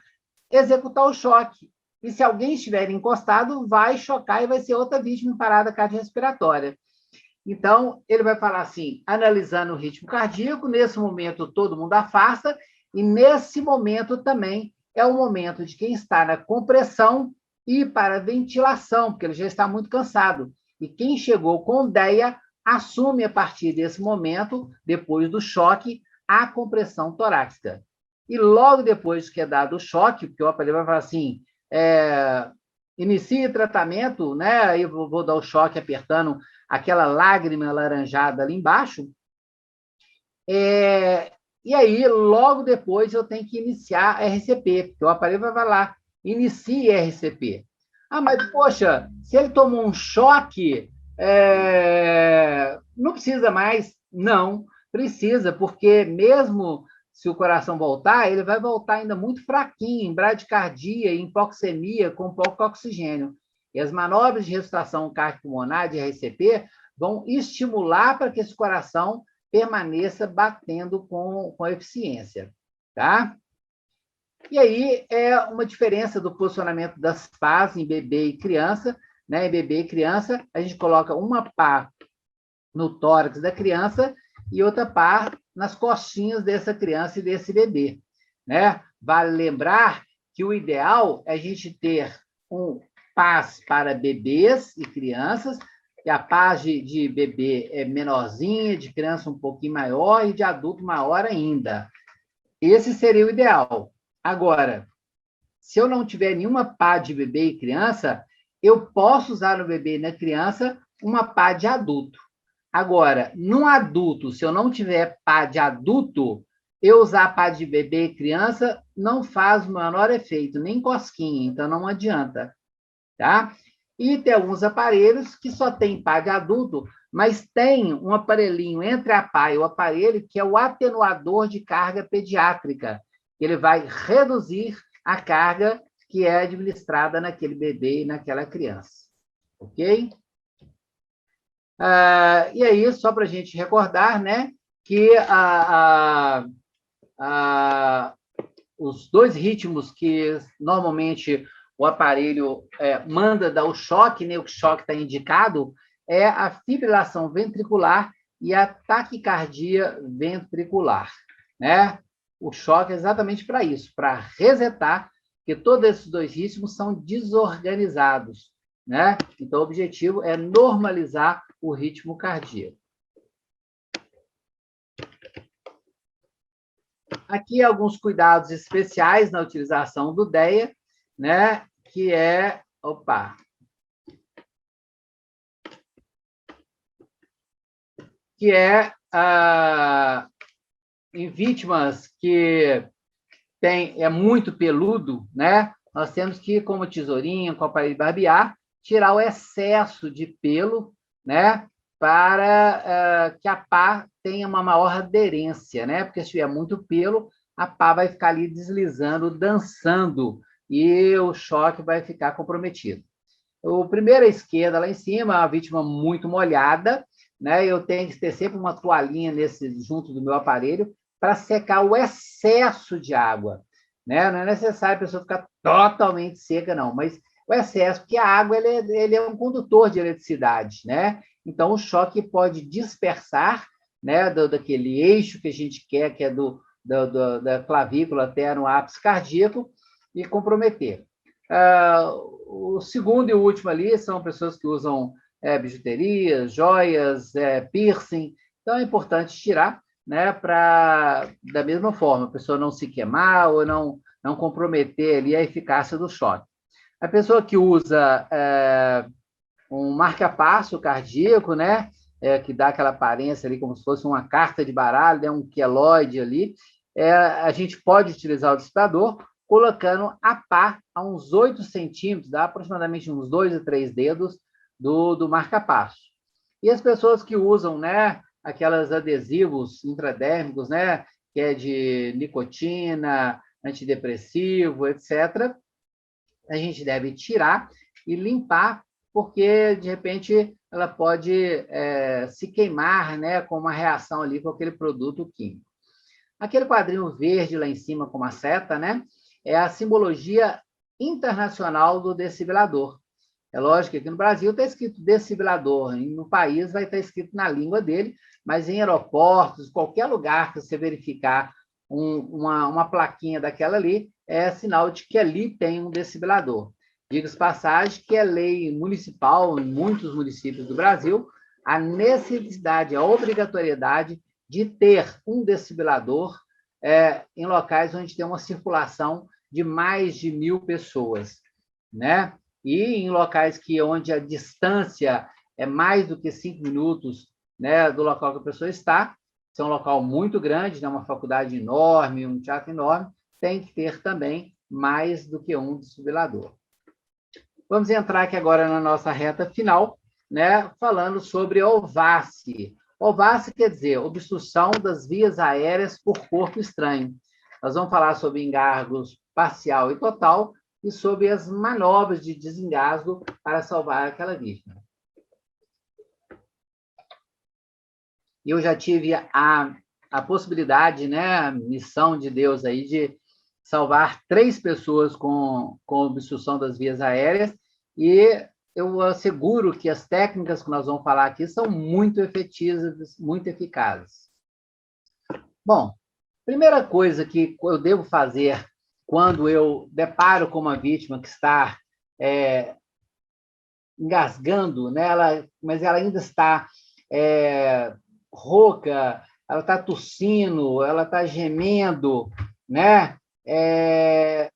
executar o choque. E se alguém estiver encostado, vai chocar e vai ser outra vítima em parada cardiorrespiratória. Então, ele vai falar assim, analisando o ritmo cardíaco, nesse momento todo mundo afasta, e nesse momento também é o momento de quem está na compressão e para ventilação, porque ele já está muito cansado. E quem chegou com DEA assume a partir desse momento, depois do choque, a compressão torácica. E logo depois que é dado o choque, porque o aparelho vai falar assim, inicie tratamento, né? Aí eu vou dar o choque apertando aquela lágrima alaranjada ali embaixo. E aí, logo depois, eu tenho que iniciar a RCP, porque o aparelho vai lá, inicie a RCP. Mas, poxa, se ele tomou um choque, não precisa mais? Não, precisa, porque mesmo se o coração voltar, ele vai voltar ainda muito fraquinho, em bradicardia, em hipoxemia, com pouco oxigênio. E as manobras de ressuscitação cardiopulmonar de RCP vão estimular para que esse coração permaneça batendo com eficiência, tá? E aí é uma diferença do posicionamento das pás em bebê e criança, né? Em bebê e criança, a gente coloca uma pá no tórax da criança e outra pá nas costinhas dessa criança e desse bebê, né? Vale lembrar que o ideal é a gente ter pás para bebês e crianças, e a paz de bebê é menorzinha, de criança um pouquinho maior e de adulto maior ainda. Esse seria o ideal. Agora, se eu não tiver nenhuma pá de bebê e criança, eu posso usar no bebê e na criança uma pá de adulto. Agora, no adulto, se eu não tiver pá de adulto, eu usar pá de bebê e criança não faz o menor efeito, nem cosquinha, então não adianta, tá? E tem alguns aparelhos que só tem pá de adulto, mas tem um aparelhinho entre a pá e o aparelho que é o atenuador de carga pediátrica. Ele vai reduzir a carga que é administrada naquele bebê e naquela criança. Ok? E aí, só para a gente recordar, né, que os dois ritmos que normalmente o aparelho manda dar o choque, né? O choque está indicado, é a fibrilação ventricular e a taquicardia ventricular, né? O choque é exatamente para isso, para resetar, porque todos esses dois ritmos são desorganizados, né? Então, o objetivo é normalizar o ritmo cardíaco. Aqui alguns cuidados especiais na utilização do DEA, né? Que é, em vítimas que é muito peludo, né? Nós temos que, como tesourinha, com aparelho de barbear, tirar o excesso de pelo, né? Para que a pá tenha uma maior aderência, né? Porque se tiver muito pelo, a pá vai ficar ali deslizando, dançando, e o choque vai ficar comprometido. O primeiro à esquerda, lá em cima, a vítima muito molhada, né? Eu tenho que ter sempre uma toalhinha junto do meu aparelho para secar o excesso de água, né? Não é necessário a pessoa ficar totalmente seca, não, mas o excesso, porque a água ele é um condutor de eletricidade, né? Então, o choque pode dispersar, né, daquele eixo que a gente quer, que é da clavícula até no ápice cardíaco, e comprometer. O segundo e o último ali são pessoas que usam bijuterias, joias, piercing. Então, é importante tirar, né, da mesma forma, a pessoa não se queimar ou não comprometer ali a eficácia do choque. A pessoa que usa um marca-passo cardíaco, né? Que dá aquela aparência ali como se fosse uma carta de baralho, né? Um queloide ali. A gente pode utilizar o desfibrilador colocando a par a uns 8 centímetros, dá aproximadamente uns 2 a 3 dedos do marca-passo. E as pessoas que usam, né, aquelas adesivos intradérmicos, né, que é de nicotina, antidepressivo, etc., a gente deve tirar e limpar, porque, de repente, ela pode se queimar, né, com uma reação ali com aquele produto químico. Aquele quadrinho verde lá em cima com uma seta, né, é a simbologia internacional do desfibrilador. É lógico que aqui no Brasil está escrito desfibrilador, no país vai estar escrito na língua dele, mas em aeroportos, qualquer lugar que você verificar uma plaquinha daquela ali, é sinal de que ali tem um desfibrilador. Diga-se passagem que é lei municipal, em muitos municípios do Brasil, a necessidade, a obrigatoriedade de ter um desfibrilador em locais onde tem uma circulação de mais de 1.000 pessoas, né? E em locais onde a distância é mais do que 5 minutos, né, do local que a pessoa está, se é um local muito grande, né, uma faculdade enorme, um teatro enorme, tem que ter também mais do que um desfibrilador. Vamos entrar aqui agora na nossa reta final, né, falando sobre OVACI. OVACI quer dizer obstrução das vias aéreas por corpo estranho. Nós vamos falar sobre engasgos parcial e total e sobre as manobras de desengasgo para salvar aquela vítima. Eu já tive a possibilidade, né, a missão de Deus aí de salvar 3 pessoas com obstrução das vias aéreas, e eu asseguro que as técnicas que nós vamos falar aqui são muito efetivas, muito eficazes. Bom, primeira coisa que eu devo fazer quando eu deparo com uma vítima que está engasgando, né, mas ela ainda está rouca, ela está tossindo, ela está gemendo, né?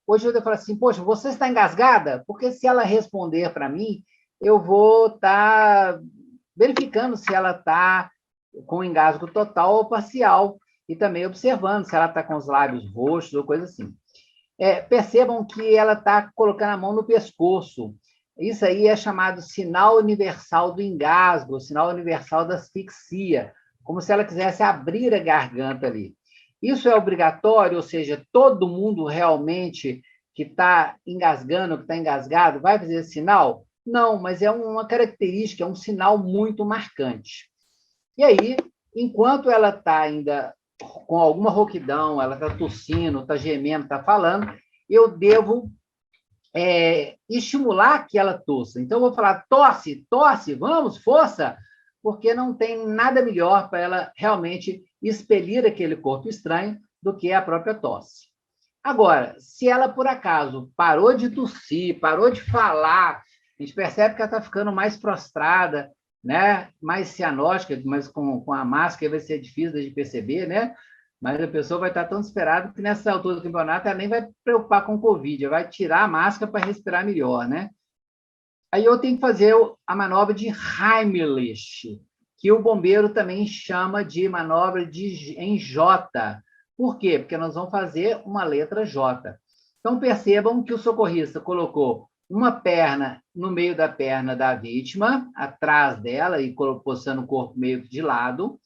Hoje eu devo falar assim, poxa, você está engasgada? Porque se ela responder para mim, eu vou estar verificando se ela está com engasgo total ou parcial e também observando se ela está com os lábios roxos ou coisa assim. Percebam que ela está colocando a mão no pescoço. Isso aí é chamado sinal universal do engasgo, sinal universal da asfixia, como se ela quisesse abrir a garganta ali. Isso é obrigatório, ou seja, todo mundo realmente que está engasgando, que está engasgado, vai fazer esse sinal? Não, mas é uma característica, é um sinal muito marcante. E aí, enquanto ela está ainda com alguma rouquidão, ela está tossindo, está gemendo, está falando, eu devo estimular que ela tossa. Então, eu vou falar, tosse, tosse, vamos, força, porque não tem nada melhor para ela realmente expelir aquele corpo estranho do que a própria tosse. Agora, se ela, por acaso, parou de tossir, parou de falar, a gente percebe que ela está ficando mais prostrada, né? Mais cianótica, mas com a máscara vai ser difícil de perceber, né? Mas a pessoa vai estar tão desesperada que nessa altura do campeonato ela nem vai preocupar com o Covid, ela vai tirar a máscara para respirar melhor, né? Aí eu tenho que fazer a manobra de Heimlich, que o bombeiro também chama de manobra em J. Por quê? Porque nós vamos fazer uma letra J. Então, percebam que o socorrista colocou uma perna no meio da perna da vítima, atrás dela, e postando o corpo meio que de lado.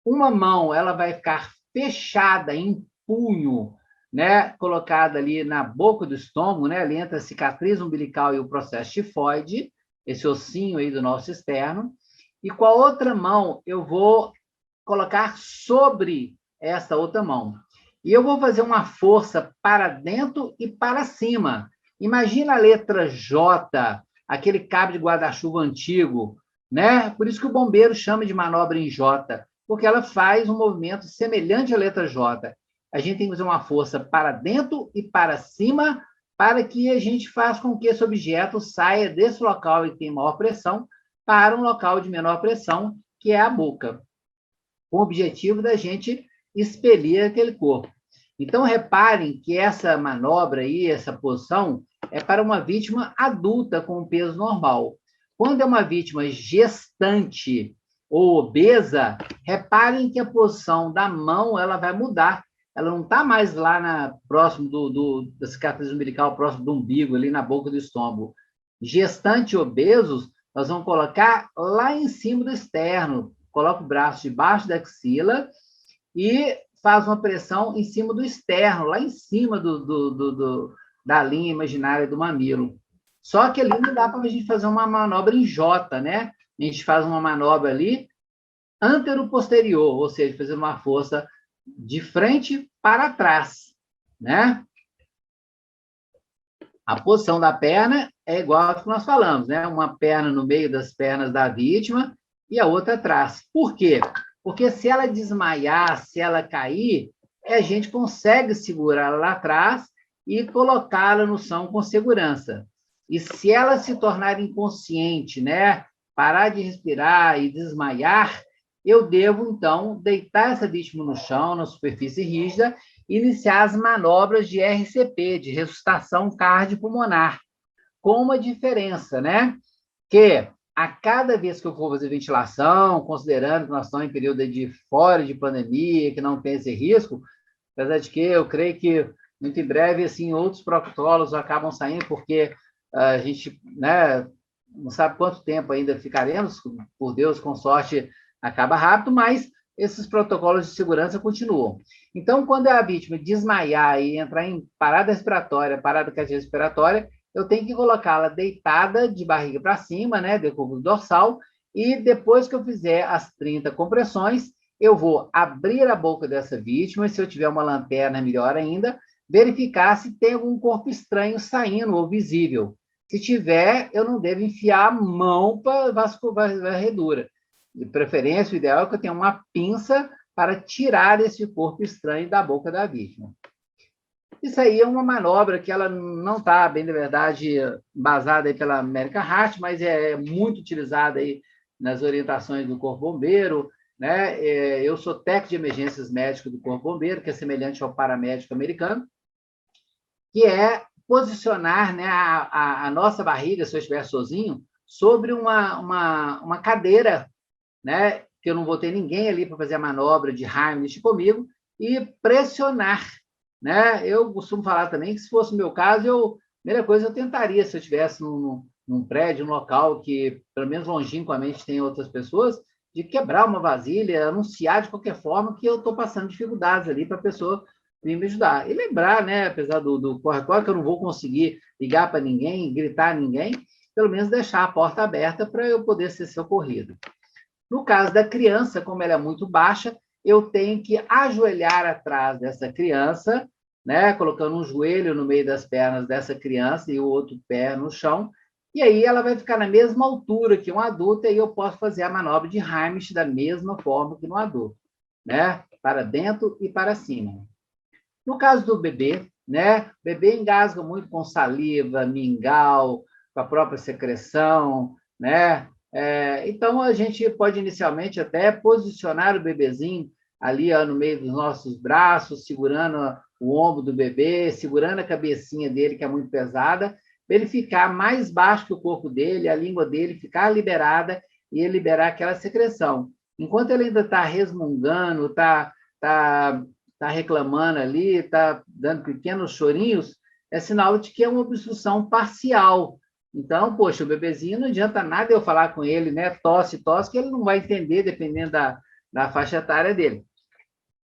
Uma mão, ela vai ficar fechada em punho, né, colocada ali na boca do estômago, né, ali entre a cicatriz umbilical e o processo tifoide, esse ossinho aí do nosso externo, e com a outra mão eu vou colocar sobre essa outra mão. E eu vou fazer uma força para dentro e para cima. Imagina a letra J, aquele cabo de guarda-chuva antigo, né? Por isso que o bombeiro chama de manobra em J, porque ela faz um movimento semelhante à letra J. A gente tem que fazer uma força para dentro e para cima para que a gente faça com que esse objeto saia desse local que tem maior pressão para um local de menor pressão, que é a boca, com o objetivo da gente expelir aquele corpo. Então, reparem que essa manobra aí, essa posição, é para uma vítima adulta com peso normal. Quando é uma vítima gestante ou obesa, reparem que a posição da mão ela vai mudar. Ela não está mais lá próximo da cicatriz umbilical, próximo do umbigo, ali na boca do estômago. Gestante e obesos, nós vamos colocar lá em cima do externo. Coloca o braço debaixo da axila e faz uma pressão em cima do externo, lá em cima da linha imaginária do mamilo. Só que ali não dá para a gente fazer uma manobra em J, né? A gente faz uma manobra ali antero-posterior, ou seja, fazer uma força de frente para trás, né? A posição da perna é igual ao que nós falamos, né? Uma perna no meio das pernas da vítima e a outra atrás. Por quê? Porque se ela desmaiar, se ela cair, a gente consegue segurá-la lá atrás e colocá-la no chão com segurança. E se ela se tornar inconsciente, né? Parar de respirar e desmaiar, eu devo, então, deitar essa vítima no chão, na superfície rígida, e iniciar as manobras de RCP, de ressuscitação cardiopulmonar, com uma diferença, né? Que a cada vez que eu for fazer ventilação, considerando que nós estamos em período de fora de pandemia, que não tem esse risco, apesar de que eu creio que muito em breve, assim, outros protocolos acabam saindo, porque a gente, né, não sabe quanto tempo ainda ficaremos, por Deus, com sorte, acaba rápido, mas esses protocolos de segurança continuam. Então, quando a vítima desmaiar e entrar em parada respiratória, parada cardiorrespiratória, eu tenho que colocá-la deitada de barriga para cima, né, de curva dorsal, e depois que eu fizer as 30 compressões, eu vou abrir a boca dessa vítima, e se eu tiver uma lanterna, melhor ainda, verificar se tem algum corpo estranho saindo ou visível. Se tiver, eu não devo enfiar a mão para varredura. De preferência, o ideal é que eu tenha uma pinça para tirar esse corpo estranho da boca da vítima. Isso aí é uma manobra que ela não está, bem de verdade, embasada aí pela American Heart, mas é muito utilizada aí nas orientações do Corpo Bombeiro, né? Eu sou técnico de emergências médicas do Corpo Bombeiro, que é semelhante ao paramédico americano, que é posicionar, né, a nossa barriga, se eu estiver sozinho, sobre uma cadeira, né, que eu não vou ter ninguém ali para fazer a manobra de Heimlich comigo, e pressionar, né? Eu costumo falar também que, se fosse o meu caso, a primeira coisa eu tentaria, se eu estivesse num prédio, num local que, pelo menos longínquamente, tem outras pessoas, de quebrar uma vasilha, anunciar de qualquer forma que eu estou passando dificuldades ali para a pessoa vir me ajudar. E lembrar, né, apesar do corre-corre, que eu não vou conseguir ligar para ninguém, gritar a ninguém, pelo menos deixar a porta aberta para eu poder ser socorrido. No caso da criança, como ela é muito baixa, eu tenho que ajoelhar atrás dessa criança, né, colocando um joelho no meio das pernas dessa criança e o outro pé no chão, e aí ela vai ficar na mesma altura que um adulto, e aí eu posso fazer a manobra de Heimlich da mesma forma que no adulto, né, para dentro e para cima. No caso do bebê, né, o bebê engasga muito com saliva, mingau, com a própria secreção, né? Então, a gente pode inicialmente até posicionar o bebezinho ali no meio dos nossos braços, segurando o ombro do bebê, segurando a cabecinha dele, que é muito pesada, para ele ficar mais baixo que o corpo dele, a língua dele ficar liberada e ele liberar aquela secreção. Enquanto ele ainda está resmungando, está reclamando ali, está dando pequenos chorinhos, é sinal de que é uma obstrução parcial. Então, poxa, o bebezinho não adianta nada eu falar com ele, né? Tosse, que ele não vai entender, dependendo da faixa etária dele.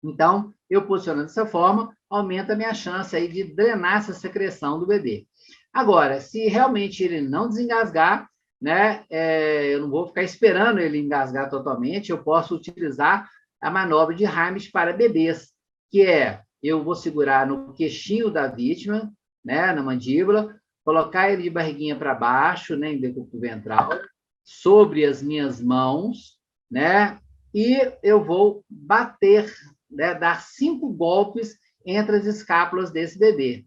Então, eu posicionando dessa forma, aumenta a minha chance aí de drenar essa secreção do bebê. Agora, se realmente ele não desengasgar, né? Eu não vou ficar esperando ele engasgar totalmente, eu posso utilizar a manobra de Heimlich para bebês, que eu vou segurar no queixinho da vítima, né? Na mandíbula, colocar ele de barriguinha para baixo, né, em decúbito ventral, sobre as minhas mãos, né, e eu vou bater, né, dar 5 golpes entre as escápulas desse bebê.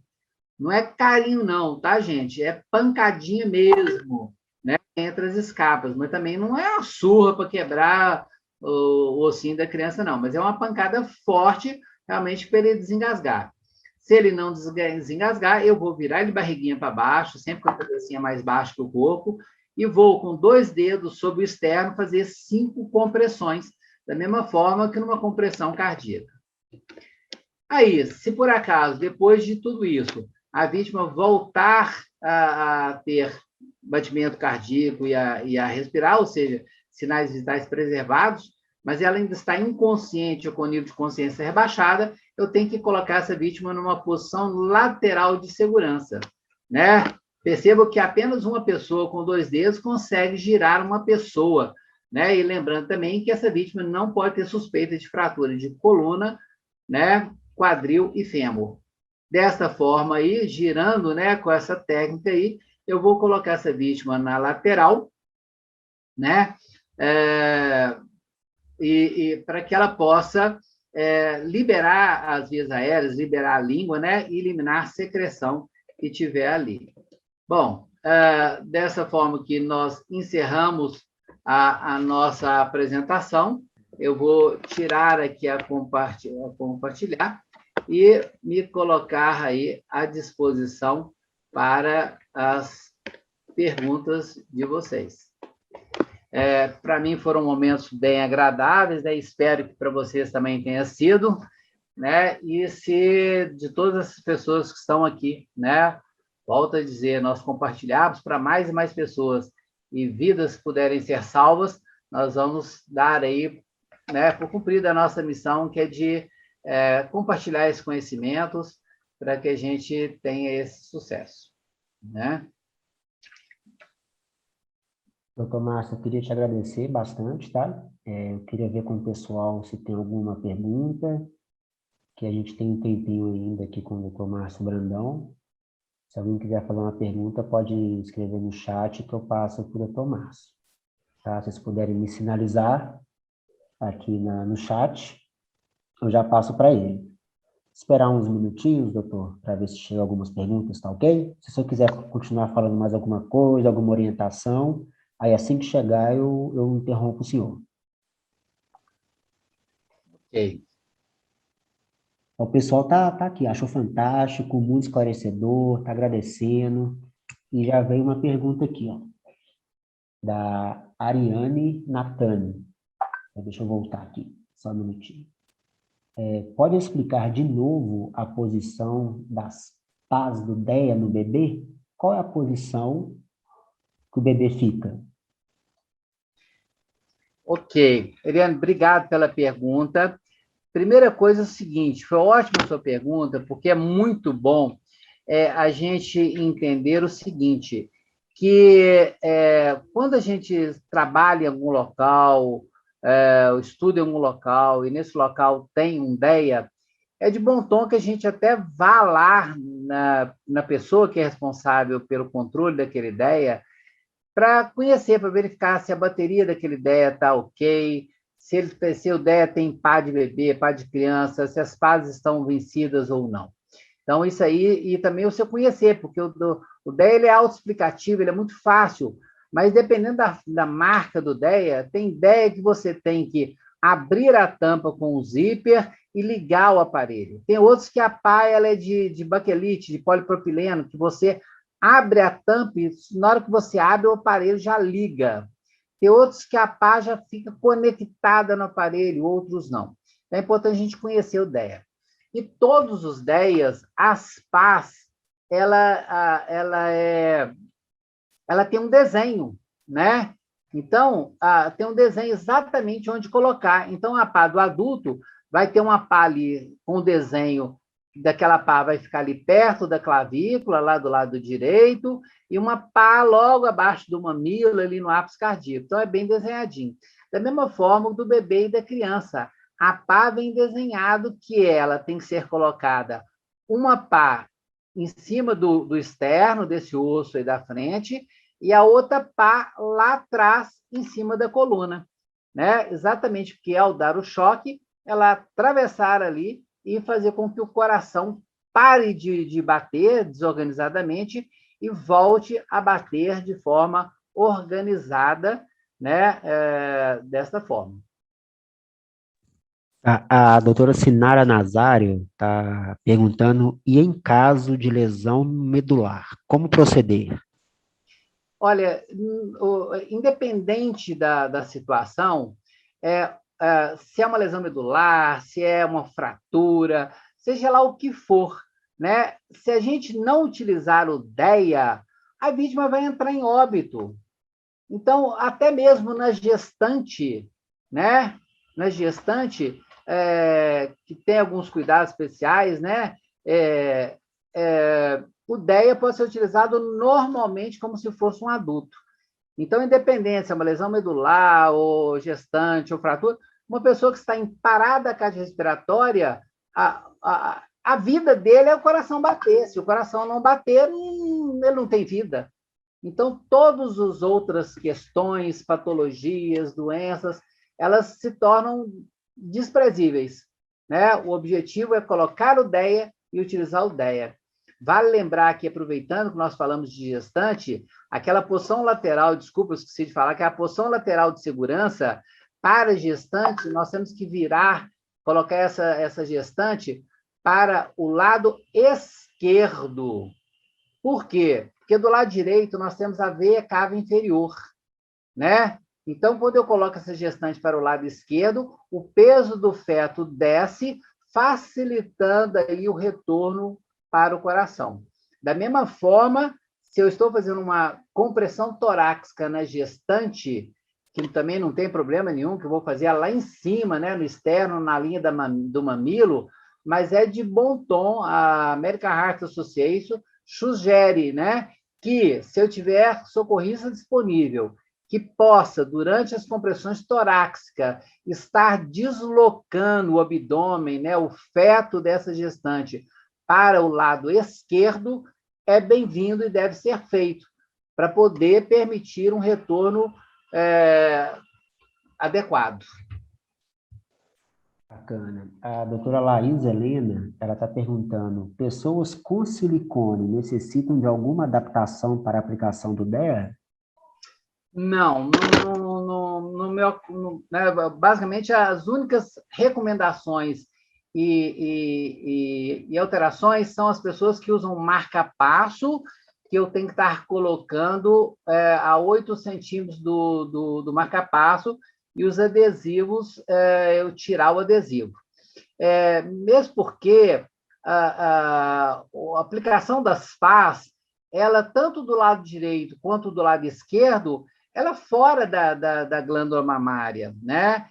Não é carinho não, tá, gente? É pancadinha mesmo, né, entre as escápulas, mas também não é uma surra para quebrar o ossinho da criança, não, mas é uma pancada forte, realmente, para ele desengasgar. Se ele não desengasgar, eu vou virar ele de barriguinha para baixo, sempre com a cabecinha mais baixa que o corpo, e vou, com 2 dedos sobre o externo, fazer 5 compressões, da mesma forma que numa compressão cardíaca. Aí, se por acaso, depois de tudo isso, a vítima voltar a ter batimento cardíaco e a respirar, ou seja, sinais vitais preservados, mas ela ainda está inconsciente ou com nível de consciência rebaixada, eu tenho que colocar essa vítima numa posição lateral de segurança, né? Perceba que apenas uma pessoa com 2 dedos consegue girar uma pessoa, né? E lembrando também que essa vítima não pode ter suspeita de fratura de coluna, né? Quadril e fêmur. Desta forma aí, girando, né, com essa técnica aí, eu vou colocar essa vítima na lateral, né? Para que ela possa liberar as vias aéreas, liberar a língua, né? E eliminar a secreção que tiver ali. Bom, dessa forma que nós encerramos a nossa apresentação, eu vou tirar aqui a compartilhar e me colocar aí à disposição para as perguntas de vocês. Para mim foram momentos bem agradáveis, né? Espero que para vocês também tenha sido, né? E se de todas as pessoas que estão aqui, né? Volto a dizer, nós compartilharmos para mais e mais pessoas e vidas puderem ser salvas, nós vamos dar aí, né, por cumprida a nossa missão, que é de compartilhar esses conhecimentos para que a gente tenha esse sucesso, né? Doutor Márcio, eu queria te agradecer bastante, tá? Eu queria ver com o pessoal se tem alguma pergunta, que a gente tem um tempinho ainda aqui com o doutor Márcio Brandão. Se alguém quiser fazer uma pergunta, pode escrever no chat que eu passo para o doutor Márcio. Tá? Se vocês puderem me sinalizar aqui no chat, eu já passo para ele. Esperar uns minutinhos, doutor, para ver se chegam algumas perguntas, tá ok? Se o senhor quiser continuar falando mais alguma coisa, alguma orientação, aí assim que chegar eu interrompo o senhor. Ok. O pessoal tá aqui, achou fantástico, muito esclarecedor, tá agradecendo. E já veio uma pergunta aqui, ó, da Ariane Natani. Deixa eu voltar aqui, só um minutinho. Pode explicar de novo a posição das pás do DEA no bebê? Qual é a posição que o bebê fica? Ok. Ariane, obrigado pela pergunta. Primeira coisa é o seguinte, foi ótima a sua pergunta, porque é muito bom a gente entender o seguinte, que quando a gente trabalha em algum local, estuda em algum local, e nesse local tem um DEA, é de bom tom que a gente até vá lá na pessoa que é responsável pelo controle daquele DEA, para conhecer, para verificar se a bateria daquele DEA está ok, se o DEA tem pá de bebê, pá de criança, se as pás estão vencidas ou não. Então, isso aí, e também o seu conhecer, porque o DEA ele é autoexplicativo, ele é muito fácil, mas dependendo da marca do DEA, tem DEA que você tem que abrir a tampa com o zíper e ligar o aparelho. Tem outros que a pá ela é de baquelite, de polipropileno, que você abre a tampa e na hora que você abre, o aparelho já liga. Tem outros que a pá já fica conectada no aparelho, outros não. É importante a gente conhecer o DEA. E todos os DEAs, as pás, ela tem um desenho, né? Então, tem um desenho exatamente onde colocar. Então, a pá do adulto vai ter uma pá ali com o desenho daquela pá vai ficar ali perto da clavícula, lá do lado direito, e uma pá logo abaixo do mamilo, ali no ápice cardíaco. Então, é bem desenhadinho. Da mesma forma do bebê e da criança. A pá vem desenhado que ela tem que ser colocada uma pá em cima do externo, desse osso aí da frente, e a outra pá lá atrás, em cima da coluna. Né? Exatamente porque, ao dar o choque, ela atravessar ali e fazer com que o coração pare de bater desorganizadamente e volte a bater de forma organizada, né? Desta forma. A doutora Sinara Nazário está perguntando, e em caso de lesão medular, como proceder? Olha, independente da situação, se é uma lesão medular, se é uma fratura, seja lá o que for, né? Se a gente não utilizar o DEA, a vítima vai entrar em óbito. Então, até mesmo na gestante, né? Na gestante, que tem alguns cuidados especiais, né? O DEA pode ser utilizado normalmente como se fosse um adulto. Então, independente se é uma lesão medular, ou gestante, ou fratura, uma pessoa que está em parada cardiorrespiratória, a vida dele é o coração bater. Se o coração não bater, ele não tem vida. Então, todas as outras questões, patologias, doenças, elas se tornam desprezíveis, né? O objetivo é colocar o DEA e utilizar o DEA. Vale lembrar que, aproveitando que nós falamos de gestante, aquela porção lateral, desculpa, eu esqueci de falar, que é a porção lateral de segurança, para gestante, nós temos que colocar essa gestante para o lado esquerdo. Por quê? Porque do lado direito nós temos a veia cava inferior, né? Então, quando eu coloco essa gestante para o lado esquerdo, o peso do feto desce, facilitando aí o retorno para o coração. Da mesma forma, se eu estou fazendo uma compressão torácica na gestante, que também não tem problema nenhum, que eu vou fazer lá em cima, né, no externo, na linha do mamilo, mas é de bom tom, a American Heart Association sugere, né, que se eu tiver socorrista disponível, que possa, durante as compressões torácicas, estar deslocando o abdômen, né, o feto dessa gestante, para o lado esquerdo, é bem-vindo e deve ser feito, para poder permitir um retorno adequado. Bacana. A doutora Laís Helena, ela está perguntando, pessoas com silicone necessitam de alguma adaptação para a aplicação do DEA? Não, né, basicamente as únicas recomendações e alterações são as pessoas que usam marca-passo, que eu tenho que estar colocando a 8 centímetros do marca-passo, e os adesivos, eu tirar o adesivo. Mesmo porque a aplicação das FAS, ela, tanto do lado direito quanto do lado esquerdo, ela fora da glândula mamária, né?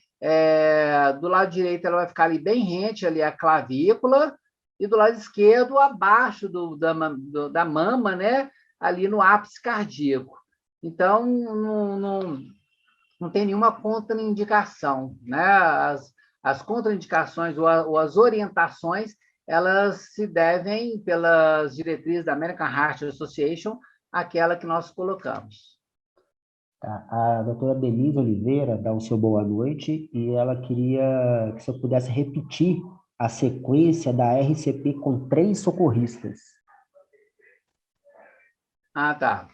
Do lado direito, ela vai ficar ali bem rente, ali a clavícula, e do lado esquerdo, abaixo da mama, né? Ali no ápice cardíaco. Então, não tem nenhuma contraindicação, né? As contraindicações ou as orientações, elas se devem pelas diretrizes da American Heart Association, aquela que nós colocamos. Tá. A doutora Denise Oliveira dá o seu boa noite e ela queria que você pudesse repetir a sequência da RCP com 3 socorristas. Ah, tá.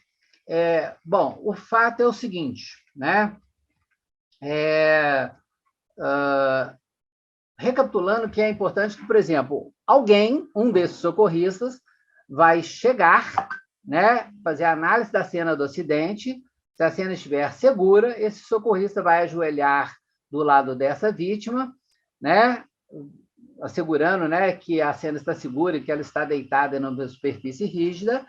Bom, o fato é o seguinte, né? Recapitulando, que é importante que, por exemplo, um desses socorristas, vai chegar, né, fazer a análise da cena do acidente. Se a cena estiver segura, esse socorrista vai ajoelhar do lado dessa vítima, né, assegurando, né, que a cena está segura e que ela está deitada numa superfície rígida,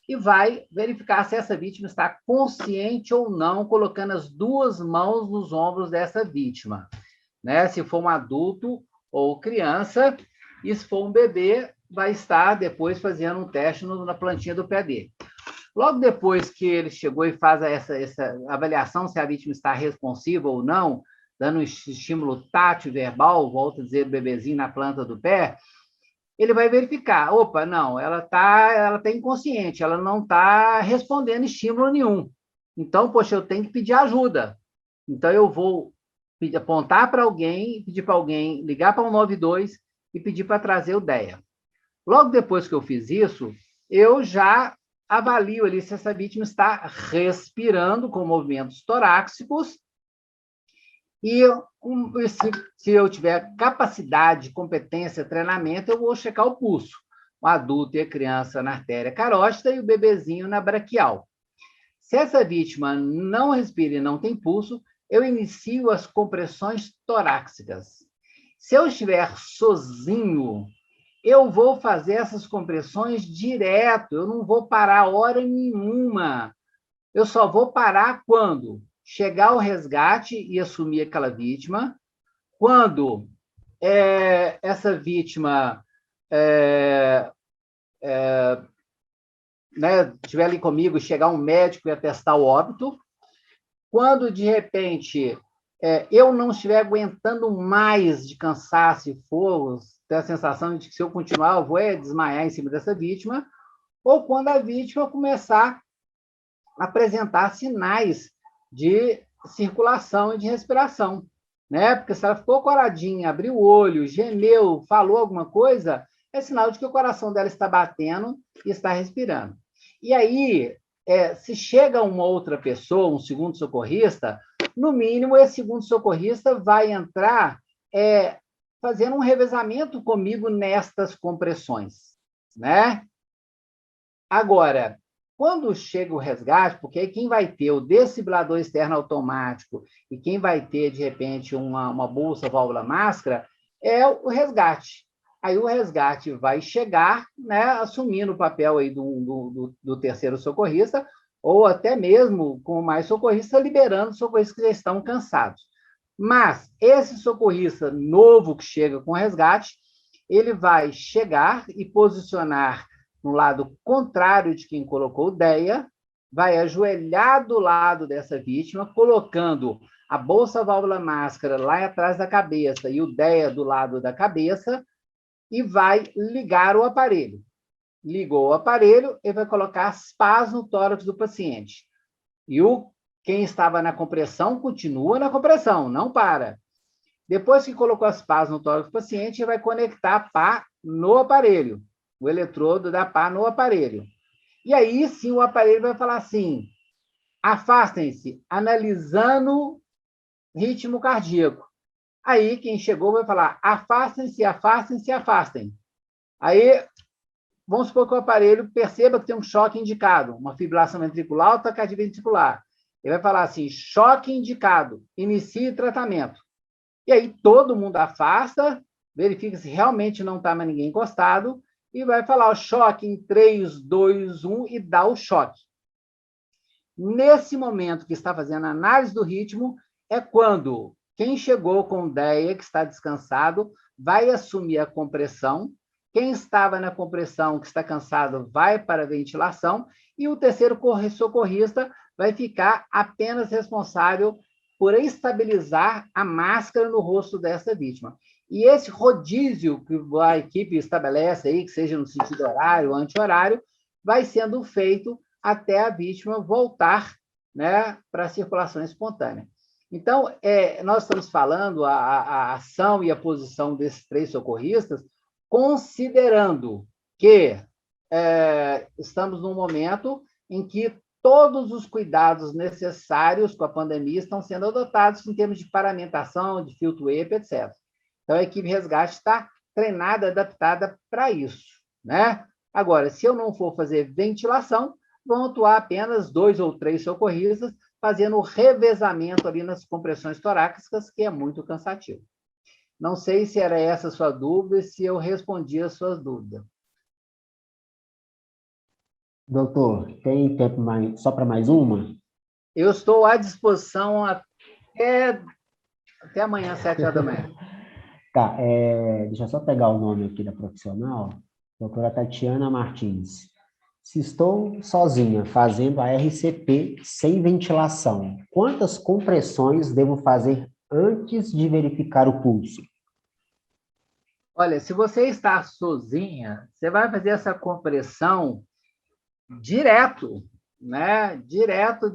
e vai verificar se essa vítima está consciente ou não, colocando as 2 mãos nos ombros dessa vítima, né? Se for um adulto ou criança, e se for um bebê, vai estar depois fazendo um teste na plantinha do pé dele. Logo depois que ele chegou e faz essa avaliação se a vítima está responsiva ou não, dando um estímulo tátil verbal, volto a dizer, do bebezinho na planta do pé, ele vai verificar, opa, não, ela tá inconsciente, ela não está respondendo estímulo nenhum. Então, poxa, eu tenho que pedir ajuda. Então, eu vou apontar para alguém, pedir para alguém ligar para o 192 e pedir para trazer o DEA. Logo depois que eu fiz isso, eu já avalio ali se essa vítima está respirando com movimentos torácicos, e se eu tiver capacidade, competência, treinamento, eu vou checar o pulso. O adulto e a criança na artéria carótida e o bebezinho na braquial. Se essa vítima não respira e não tem pulso, eu inicio as compressões torácicas. Se eu estiver sozinho, eu vou fazer essas compressões direto, eu não vou parar hora nenhuma. Eu só vou parar quando chegar o resgate e assumir aquela vítima, quando essa vítima estiver ali comigo, chegar um médico e atestar o óbito, quando, de repente, eu não estiver aguentando mais de cansaço e for ter a sensação de que, se eu continuar, eu vou desmaiar em cima dessa vítima, ou quando a vítima começar a apresentar sinais de circulação e de respiração, né? Porque se ela ficou coradinha, abriu o olho, gemeu, falou alguma coisa, é sinal de que o coração dela está batendo e está respirando. E aí, se chega uma outra pessoa, um segundo socorrista, no mínimo, esse segundo socorrista vai entrar fazendo um revezamento comigo nestas compressões, né? Agora, quando chega o resgate, porque aí quem vai ter o desfibrilador externo automático e quem vai ter, de repente, uma bolsa, válvula, máscara, é o resgate. Aí o resgate vai chegar, né, assumindo o papel aí do terceiro socorrista, ou até mesmo, com mais socorrista, liberando socorristas que já estão cansados. Mas esse socorrista novo que chega com o resgate, ele vai chegar e posicionar no lado contrário de quem colocou o DEA, vai ajoelhar do lado dessa vítima, colocando a bolsa, válvula, máscara lá atrás da cabeça e o DEA do lado da cabeça, e vai ligar o aparelho. Ligou o aparelho, ele vai colocar as pás no tórax do paciente. E quem estava na compressão continua na compressão, não para. Depois que colocou as pás no tórax do paciente, ele vai conectar a pá no aparelho, o eletrodo da pá no aparelho. E aí, sim, o aparelho vai falar assim: afastem-se, analisando ritmo cardíaco. Aí, quem chegou vai falar: afastem-se, afastem-se, afastem. Aí, vamos supor que o aparelho perceba que tem um choque indicado, uma fibrilação ventricular ou taquicardia ventricular. Ele vai falar assim: choque indicado, inicie tratamento. E aí, todo mundo afasta, verifica se realmente não está mais ninguém encostado, e vai falar o choque em 3, 2, 1 e dá o choque. Nesse momento que está fazendo a análise do ritmo, é quando quem chegou com DEA, que está descansado, vai assumir a compressão. Quem estava na compressão, que está cansado, vai para a ventilação. E o terceiro socorrista vai ficar apenas responsável por estabilizar a máscara no rosto dessa vítima. E esse rodízio que a equipe estabelece aí, que seja no sentido horário ou anti-horário, vai sendo feito até a vítima voltar, né, para a circulação espontânea. Então, nós estamos falando a ação e a posição desses 3 socorristas, considerando que estamos num momento em que todos os cuidados necessários com a pandemia estão sendo adotados em termos de paramentação, de filtro EPA, etc. Então, a equipe resgate está treinada, adaptada para isso, né? Agora, se eu não for fazer ventilação, vão atuar apenas 2 ou 3 socorristas, fazendo o revezamento ali nas compressões torácicas, que é muito cansativo. Não sei se era essa a sua dúvida, se eu respondi as suas dúvidas. Doutor, tem tempo só para mais uma? Eu estou à disposição até amanhã, 7h da manhã. Tá, deixa eu só pegar o nome aqui da profissional, doutora Tatiana Martins. Se estou sozinha fazendo a RCP sem ventilação, quantas compressões devo fazer antes de verificar o pulso? Olha, se você está sozinha, você vai fazer essa compressão direto, né? Direto,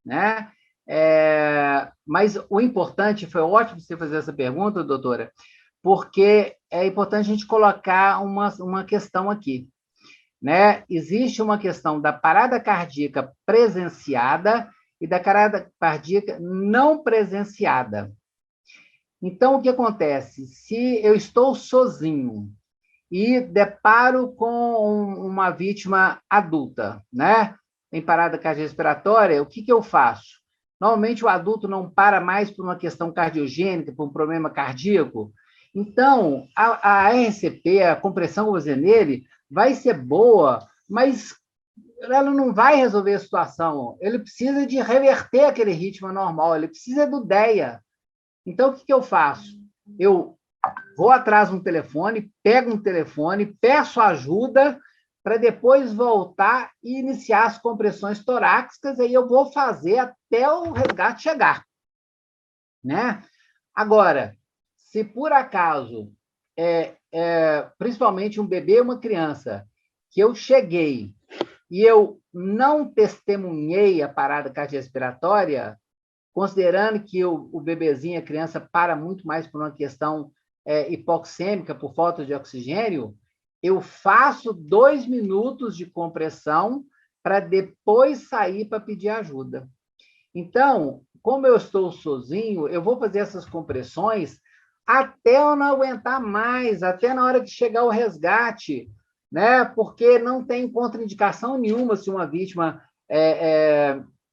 né? Mas o importante, foi ótimo você fazer essa pergunta, doutora, porque é importante a gente colocar uma questão aqui, né? Existe uma questão da parada cardíaca presenciada e da parada cardíaca não presenciada. Então, o que acontece? Se eu estou sozinho e deparo com uma vítima adulta, né? em parada cardiorrespiratória, o que eu faço? Normalmente, o adulto não para mais por uma questão cardiogênica, por um problema cardíaco. Então, a RCP, a compressão que eu vou fazer nele, vai ser boa, mas ela não vai resolver a situação. Ele precisa de reverter aquele ritmo normal, ele precisa do DEA. Então, o que eu faço? Eu vou atrás de um telefone, pego um telefone, peço ajuda para depois voltar e iniciar as compressões torácicas, aí eu vou fazer até o resgate chegar, né? Agora, se por acaso, principalmente um bebê ou uma criança, que eu cheguei e eu não testemunhei a parada cardiorrespiratória, considerando que o bebezinho, a criança, para muito mais por uma questão hipoxêmica, por falta de oxigênio, eu faço 2 minutos de compressão para depois sair para pedir ajuda. Então, como eu estou sozinho, eu vou fazer essas compressões até eu não aguentar mais, até na hora que chegar o resgate, né? Porque não tem contraindicação nenhuma se uma vítima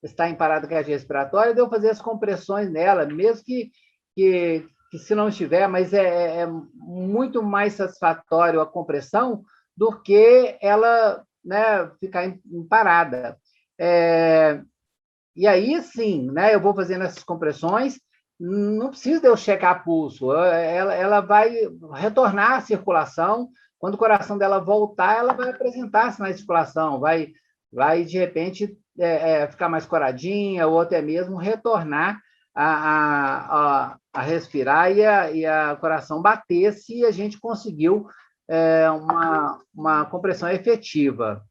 está em parada cardiorrespiratória, de eu fazer as compressões nela, mesmo que se não estiver, mas é muito mais satisfatório a compressão do que ela, né, ficar em parada. E aí, sim, né, eu vou fazendo essas compressões, não precisa de eu checar pulso, ela vai retornar à circulação, quando o coração dela voltar, ela vai apresentar sinais de circulação, vai de repente, ficar mais coradinha, ou até mesmo retornar a respirar e a coração bater, se a gente conseguiu uma compressão efetiva.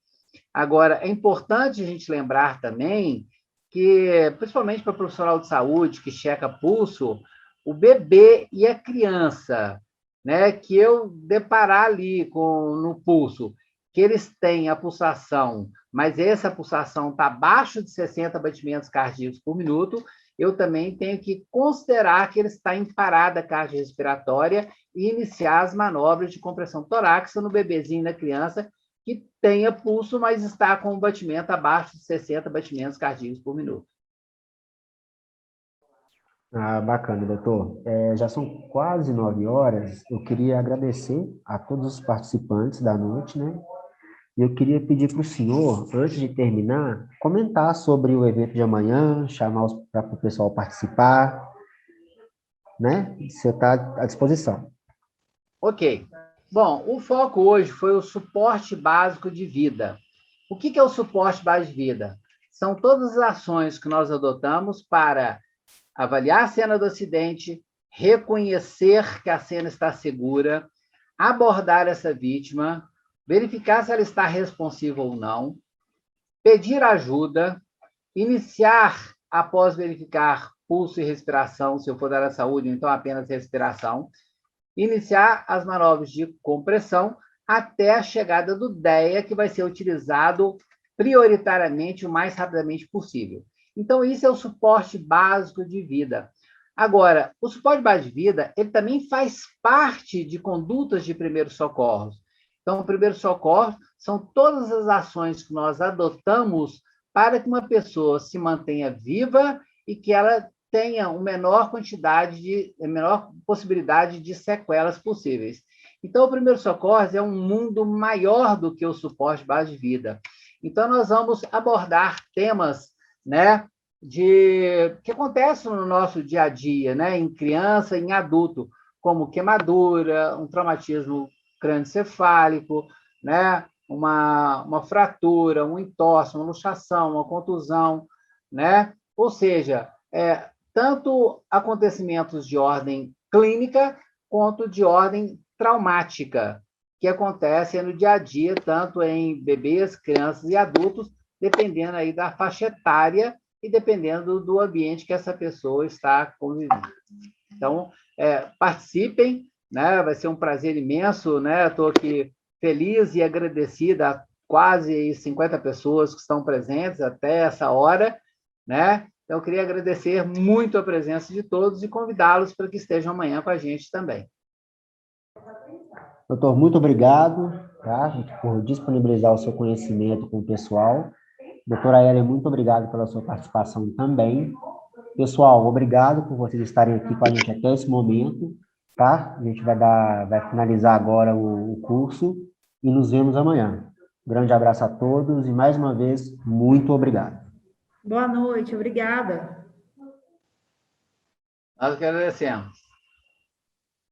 Agora, é importante a gente lembrar também que, principalmente para o profissional de saúde que checa pulso, o bebê e a criança, né, que eu deparar ali no pulso, que eles têm a pulsação, mas essa pulsação está abaixo de 60 batimentos cardíacos por minuto, eu também tenho que considerar que ele está em parada cardiorrespiratória e iniciar as manobras de compressão torácica no bebezinho e na criança que tenha pulso, mas está com um batimento abaixo de 60 batimentos cardíacos por minuto. Bacana, doutor. Já são quase 9 horas. Eu queria agradecer a todos os participantes da noite, né? E eu queria pedir para o senhor, antes de terminar, comentar sobre o evento de amanhã, chamar para o pessoal participar, né? Você está à disposição. Ok. Bom, o foco hoje foi o suporte básico de vida. O que é o suporte básico de vida? São todas as ações que nós adotamos para avaliar a cena do acidente, reconhecer que a cena está segura, abordar essa vítima, verificar se ela está responsiva ou não, pedir ajuda, iniciar, após verificar pulso e respiração, se eu for da área da saúde, então apenas respiração, iniciar as manobras de compressão até a chegada do DEA, que vai ser utilizado prioritariamente o mais rapidamente possível. Então, isso é o suporte básico de vida. Agora, o suporte básico de vida, ele também faz parte de condutas de primeiros socorros. Então, o primeiro socorro são todas as ações que nós adotamos para que uma pessoa se mantenha viva e que ela tenha a menor possibilidade de sequelas possíveis. Então, o primeiro socorro é um mundo maior do que o suporte básico de vida. Então, nós vamos abordar temas, né, que acontecem no nosso dia a dia, né, em criança e em adulto, como queimadura, um traumatismo crânioencefálico, né, uma fratura, um entorse, uma luxação, uma contusão, né? Ou seja, tanto acontecimentos de ordem clínica quanto de ordem traumática, que acontecem no dia a dia, tanto em bebês, crianças e adultos, dependendo aí da faixa etária e dependendo do ambiente que essa pessoa está convivendo. Então, participem, né? Vai ser um prazer imenso, né? Estou aqui feliz e agradecida a quase 50 pessoas que estão presentes até essa hora, né? Então, eu queria agradecer muito a presença de todos e convidá-los para que estejam amanhã com a gente também. Doutor, muito obrigado, tá, por disponibilizar o seu conhecimento com o pessoal. Doutora Ellen, muito obrigado pela sua participação também. Pessoal, obrigado por vocês estarem aqui com a gente até esse momento, tá? A gente vai finalizar agora o curso e nos vemos amanhã. Grande abraço a todos e, mais uma vez, muito obrigado. Boa noite, obrigada. Nós que agradecemos.